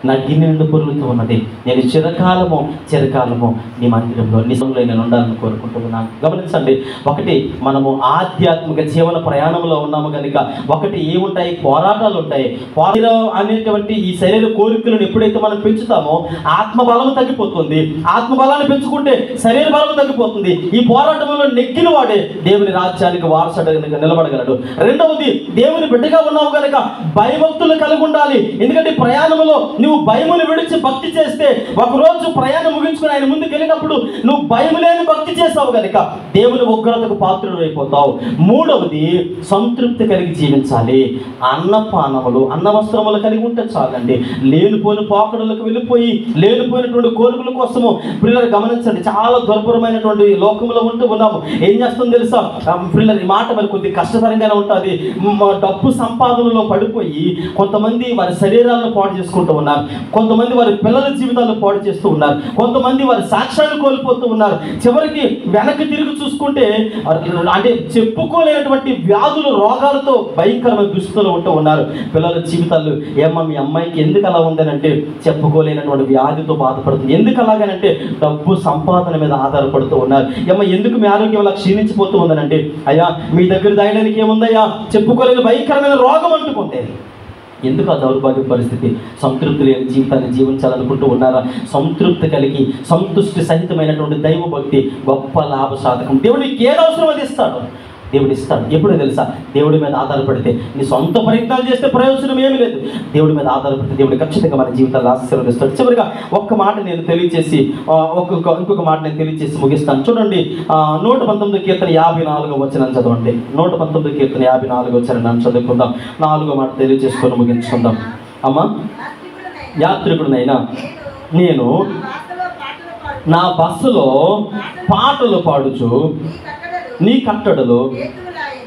నా గిన్నె నిండు పొరుగుతూ ఉన్నది, నేను చిరకాలము నీ మందిరంలో నిజంలో నేను ఉండాలని కోరుకుంటూ ఉన్నాను. గమనించండి, ఒకటి మనము ఆధ్యాత్మిక జీవన ప్రయాణంలో ఉన్నాము కనుక ఒకటి ఏముంటాయి? పోరాటాలు ఉంటాయి. అనేటువంటి ఈ శరీర కోరికలను ఎప్పుడైతే మనం పెంచుతామో ఆత్మబలము తగ్గిపోతుంది. ఆత్మబలాన్ని పెంచుకుంటే శరీర బలము తగ్గిపోతుంది. ఈ పోరాటంలో నెగ్గిన వాడే దేవుని రాజ్యానికి వారసుడిగా నిలబడగలడు. రెండవది, దేవుని బిడ్డగా ఉన్నావు కనుక భయభక్తులు కలిగి ఉండాలి. ఎందుకంటే ప్రయాణంలో నువ్వు భయమును విడిచి భక్తి చేస్తే ఒకరోజు ప్రయాణం ముగించుకుని ఆయన ముందుకు వెళ్ళినప్పుడు నువ్వు భయం లేని భక్తి చేస్తావు కనుక దేవుని ఉగ్రతకు పాత్రుడు అయిపోతావు. మూడవది, సంతృప్తి కలిగి జీవించాలి. అన్నపానములు అన్నవస్త్రములు కలిగి ఉంటే చాలండి. లేనిపోయిన పోకడలకు వెళ్ళిపోయి లేనిపోయినటువంటి కోరికల కోసము పిల్లలు గమనించండి, చాలా దుర్భరమైనటువంటి లోకంలో ఉంటూ ఉన్నాము. ఏం చేస్తుందో తెలుసా పిల్లలు? ఈ మాట మరి కొద్దిగా కష్టతరంగానే ఉంటుంది. డబ్బు సంపాదనలో పడిపోయి కొంతమంది వారి శరీరాలను పాడు చేసుకుంటూ ఉన్నారు, కొంతమంది వారి పిల్లల జీవితాలను పాడు చేస్తూ ఉన్నారు, కొంతమంది వారి సాక్ష్యాన్ని కోల్పోతూ ఉన్నారు. చివరికి వెనక్కి తిరిగి చూసుకుంటే అంటే చెప్పుకోలేనటువంటి వ్యాధులు రోగాలతో భయంకరమైన దుస్థితిలో ఉంటూ ఉన్నారు. పిల్లల జీవితాలు ఏమో మీ అమ్మాయికి ఎందుకు అలా ఉందనంటే చెప్పుకోలేనటువంటి వ్యాధితో బాధపడుతుంది. ఎందుకు అలాగనంటే డబ్బు సంపాదన మీద ఆధారపడుతూ ఉన్నారు. ఏమో ఎందుకు మీ ఆరోగ్యం అలా క్షీణించిపోతూ ఉందనంటే అయ్యా మీ దగ్గర దాయడానికి ఏముందయ్యా? చెప్పుకోలేని భయంకరమైన రోగం అంటుకుంటే. ఎందుకు ఆ దౌర్భాగ్య పరిస్థితి? సంతృప్తి లేని జీవితాన్ని జీవించాలనుకుంటూ ఉన్నారా? సంతృప్తి కలిగి సంతుష్టి సహితమైనటువంటి దైవభక్తి గొప్ప లాభసాధకం. దేవుడికి ఏది అవసరం అది ఇస్తాడు, దేవుడు ఇస్తాడు. ఎప్పుడో తెలుసా? దేవుడి మీద ఆధారపడితే. నీ సొంత ప్రయత్నాలు చేస్తే ప్రయోజనం ఏమీ లేదు. దేవుడి మీద ఆధారపడితే దేవుడు ఖచ్చితంగా మన జీవితాలు ఆశీర్వదిస్తాడు. చివరిగా ఒక్క మాట నేను తెలియచేసి ఇంకొక మాట నేను తెలియచేసి ముగిస్తాను. చూడండి, 119 కీర్తన 54వ వచనం చదవండి. 119 కీర్తన 54వ వచనం చదువుకుందాం. 4వ మాట తెలియచేసుకొని ముగించుకుందాం. అమ్మా, యాత్రికుడినైనా నేను నా బస్సులో పాటలు పాడుచు నీ కట్టడలు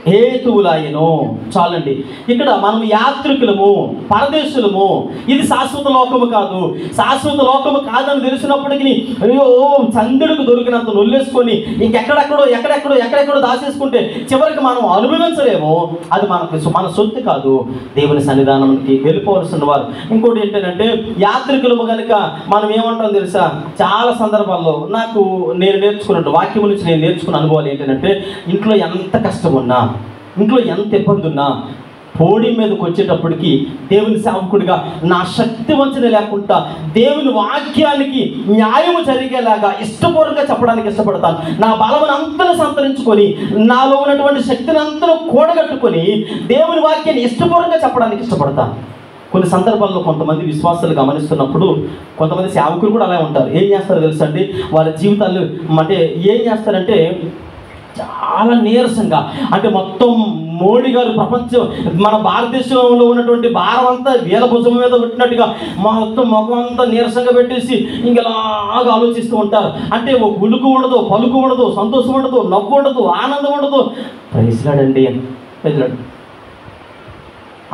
హేతువులాయను. చాలండి, ఇక్కడ మనం యాత్రికులము, పరదేశులము. ఇది శాశ్వత లోకము కాదు. శాశ్వత లోకము కాదని తెలిసినప్పటికీ అయ్యో చంద్రుడికి దొరికినంత నొల్లేసుకొని ఎక్కడెక్కడో దాచేసుకుంటే చివరికి మనం అనుభవించలేము. అది మన సొత్తు కాదు. దేవుని సన్నిధానానికి వెళ్ళిపోవలసిన వారు. ఇంకోటి ఏంటంటే యాత్రికులము కనుక మనం ఏమంటాం తెలుసా? చాలా సందర్భాల్లో నేను నేర్చుకున్నట్టు వాక్యం నుంచి నేను నేర్చుకున్న అనుభవాలు ఏంటంటే, ఇంట్లో ఎంత కష్టం ఉన్నా, ఇంట్లో ఎంత ఇబ్బంది ఉన్నా, పోడి మీదకి వచ్చేటప్పటికి దేవుని సేవకుడిగా నా శక్తి వంచన లేకుండా దేవుని వాక్యానికి న్యాయము జరిగేలాగా ఇష్టపూర్వకంగా చెప్పడానికి ఇష్టపడతాను. నా బలమును అంతను సంతరించుకొని నాలో ఉన్నటువంటి శక్తిని అంతను కూడగట్టుకొని దేవుని వాక్యాన్ని ఇష్టపూర్వకంగా చెప్పడానికి ఇష్టపడతాను. కొన్ని సందర్భాల్లో కొంతమంది విశ్వాసాలు గమనిస్తున్నప్పుడు కొంతమంది సేవకులు కూడా అలా ఉంటారు. ఏం చేస్తారో తెలుసండి? వాళ్ళ జీవితాలు అంటే ఏం చేస్తారంటే చాలా నీరసంగా, అంటే మొత్తం మోడీ గారు ప్రపంచం మన భారతదేశంలో ఉన్నటువంటి భారం అంతా వీళ్ళ భుజం మీద పెట్టినట్టుగా మొత్తం ముఖం అంతా నీరసంగా పెట్టేసి ఇంకెలాగా ఆలోచిస్తూ ఉంటారు. అంటే ఒక ఉలుకు ఉండదు, పలుకు ఉండదు, సంతోషం ఉండదు, నవ్వు ఉండదు, ఆనందం ఉండదు. ప్రైజ్లాడండి ప్రైజ్లాడు.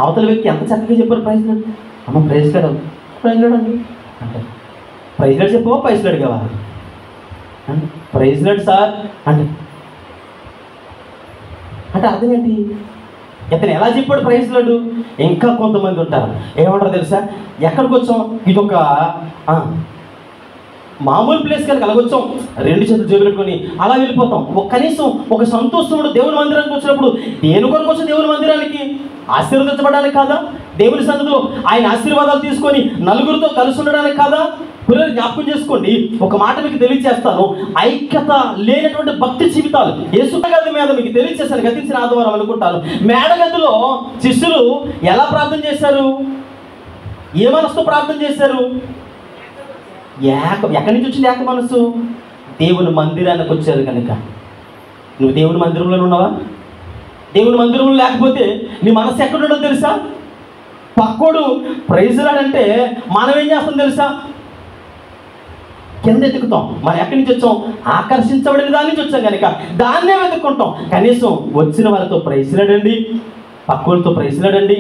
అవతల వ్యక్తి ఎంత చక్కగా చెప్పారు ప్రైజ్లాడు. అమ్మ ప్రైజ్లాడు అండి అంటే ప్రైజ్లాడు చెప్పవా ప్రైజ్లాడు కావాలి ప్రైజ్లాడు సార్ అంటే అర్థం ఏంటి? ఇతను ఎలా చెప్పాడు ప్రైజ్లాడు? ఇంకా కొంతమంది ఉంటారు ఏమంటారు తెలుసా? ఎక్కడికి వచ్చాం? ఇదొక మామూలు ప్లేస్ కనుక అలాగొచ్చాం, 2 చేతులు జోలు పెట్టుకొని అలా వెళ్ళిపోతాం. కనీసం ఒక సంతోషముడు దేవుని మందిరానికి వచ్చినప్పుడు దేని కొరకు వచ్చి దేవుని మందిరానికి ఆశీర్వదించబడడానికి కాదా? దేవుని సన్నిధిలో ఆయన ఆశీర్వాదాలు తీసుకొని నలుగురితో కలిసి ఉండడానికి కాదా? పిల్లలు జ్ఞాపకం చేసుకోండి. ఒక మాట మీకు తెలియజేస్తాను. ఐక్యత లేనటువంటి భక్తి జీవితాలు యేసుగది మీద మీకు తెలియజేస్తాను. గతించిన ఆదివారం అనుకుంటాను. మేడగదిలో శిష్యులు ఎలా ప్రార్థన చేశారు? ఏ మనసుతో ప్రార్థన చేశారు? ఎక్కడి నుంచి వచ్చింది ఏక మనసు? దేవుని మందిరానికి వచ్చారు కనుక. నువ్వు దేవుని మందిరంలో ఉన్నావా? దేవుని మందిరంలో లేకపోతే నీ మనసు ఎక్కడుండో తెలుసా? పక్కోడు ప్రైజ్లాడంటే మనం ఏం చేస్తాం తెలుసా? కింద ఎత్తుకుతాం. మనం ఎక్కడి నుంచి వచ్చాం? ఆకర్షించబడిన దాని నుంచి వచ్చాం కనుక దాన్నే వెతుక్కుంటాం. కనీసం వచ్చిన వాళ్ళతో ప్రైజ్లాడండి, పక్కోళ్ళతో ప్రైజ్లాడండి,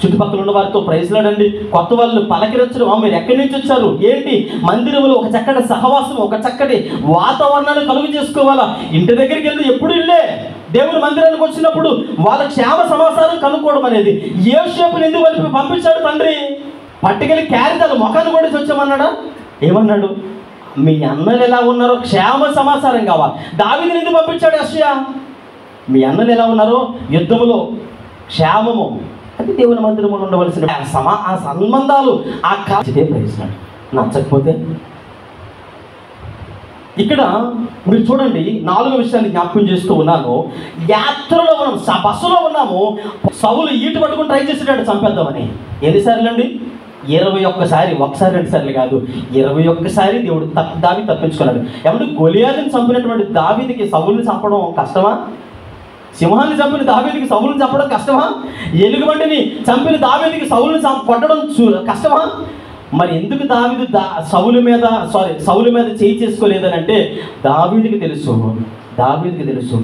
చుట్టుపక్కల ఉన్న వారితో ప్రైజ్లాడండి. కొత్త వాళ్ళు పలకరించడం, మీరు ఎక్కడి నుంచి వచ్చారు, ఏంటి, మందిరంలో ఒక చక్కటి సహవాసం, ఒక చక్కటి వాతావరణాన్ని కలుగు చేసుకోవాలా. ఇంటి దగ్గరికి వెళ్ళి ఎప్పుడు ఇల్లే దేవుని మందిరానికి వచ్చినప్పుడు వాళ్ళ క్షేమ సమాచారం కనుక్కోవడం అనేది. యోసేపుని ఎందుకు కలిపి పంపించాడు తండ్రి? పట్టుకెళ్ళి క్యారెట్ ముఖాన్ని కూడా వచ్చామన్నాడా? ఏమన్నాడు? మీ అన్నలు ఎలా ఉన్నారో క్షేమ సమాచారం కావాలి. దావీదుని ఎందుకు పంపించాడు యెషయా? మీ అన్నలు ఎలా ఉన్నారో యుద్ధములో క్షేమము, అది దేవుని మందిరంలో ఉండవలసిన ఆ సంబంధాలు ఆ కాచితే ప్రయత్నాడు. నచ్చకపోతే ఇక్కడ మీరు చూడండి, 4వ విషయాన్ని జ్ఞాపకం చేస్తూ ఉన్నాను. యాత్రలో ఉన్నాము, బస్సులో ఉన్నాము. సౌలు ఈటు పట్టుకుని ట్రై చేసేటాడు చంపేద్దామని. ఎన్నిసార్లు అండి? 21 సారి. ఒకసారి 2 సార్లు కాదు, 21 సారి దేవుడు దావీదు తప్పించుకున్నాడు. ఏమంటే గొలియాతుని చంపినటువంటి దావీదుకి సౌలుని చంపడం కష్టమా? సింహాన్ని చంపిన దావీదుకి సౌలుని చంపడం కష్టమా? ఎలుగుబంటిని చంపిన దావీదుకి సౌలుని కొట్టడం కష్టమా? మరి ఎందుకు దావీదు సౌలు మీద చేయి చేసుకోలేదని అంటే దావీదుకి తెలుసు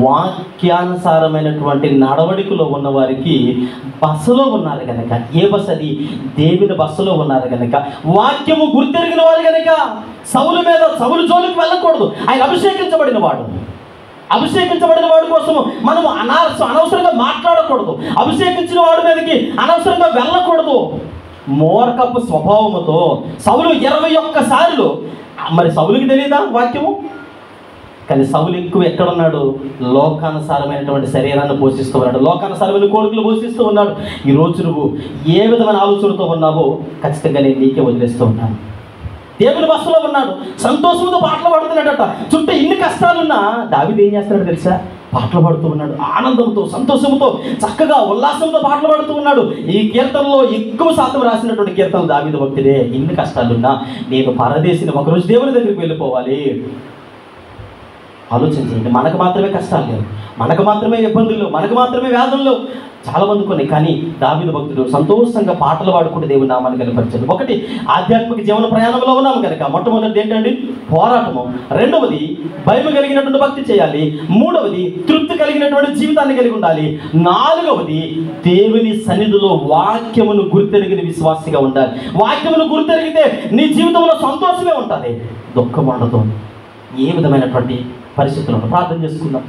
వాక్యానుసారమైనటువంటి నడవడికలో ఉన్నవారికి బస్సులో ఉన్నారు కనుక. ఏ బస్సు అది? దేవుని బస్సులో ఉన్నారు కనుక, వాక్యము గుర్తెరిగిన వారు కనుక సౌలు జోలికి వెళ్ళకూడదు. ఆయన అభిషేకించబడిన వాడి కోసము మనం అనవసరంగా మాట్లాడకూడదు. అభిషేకించిన వాడి మీదకి అనవసరంగా వెళ్ళకూడదు. మూర్ఖపు స్వభావముతో సౌలు 21 సార్లు. మరి సౌలుకి తెలియదా వాక్యము? కానీ సౌలు ఎక్కువ ఎక్కడున్నాడు? లోకానుసారమైనటువంటి శరీరాన్ని పోషిస్తూ ఉన్నాడు, లోకానుసారమైన కోరికలు పోషిస్తూ ఉన్నాడు. ఈరోజు నువ్వు ఏ విధమైన ఆలోచనతో ఉన్నావో ఖచ్చితంగా నేను నీకే వదిలేస్తూ ఉన్నాను. దేవుని బస్సులో ఉన్నాడు, సంతోషంతో పాటలు పాడుతున్నాడట. చుట్టూ ఇన్ని కష్టాలున్నా దావీదు ఏం చేస్తున్నాడు తెలుసా? పాటలు పాడుతూ ఉన్నాడు. ఆనందంతో, సంతోషంతో, చక్కగా ఉల్లాసంతో పాటలు పాడుతూ ఉన్నాడు. ఈ కీర్తనలో ఎక్కువ శాతం రాసినటువంటి కీర్తనలు దావీదు భక్తుడే. ఇన్ని కష్టాలున్నా నేను పరదేశిని, ఒకరోజు దేవుని దగ్గరికి వెళ్ళిపోవాలి. ఆలోచించండి. మనకు మాత్రమే కష్టాలు లేవు, మనకు మాత్రమే ఇబ్బందులు, మనకు మాత్రమే వ్యాధులు చాలా మంది కొన్ని. కానీ దావీదు భక్తుడు సంతోషంగా పాటలు పాడుకుంటూ దేవుని నామాన్ని కనపరిచాడు. ఒకటి, ఆధ్యాత్మిక జీవన ప్రయాణంలో ఉన్నాము కనుక మొట్టమొదటిది ఏంటండి? పోరాటము. రెండవది, భయం కలిగినటువంటి భక్తి చేయాలి. మూడవది, తృప్తి కలిగినటువంటి జీవితాన్ని కలిగి ఉండాలి. నాలుగవది, దేవుని సన్నిధిలో వాక్యమును గుర్తెరిగిన విశ్వాసిగా ఉండాలి. వాక్యమును గుర్తెరిగితే నీ జీవితంలో సంతోషమే ఉంటుంది, దుఃఖం ఉండదు. ఏ విధమైనటువంటి పరిస్థితులను ప్రార్థన చేసుకుందాం.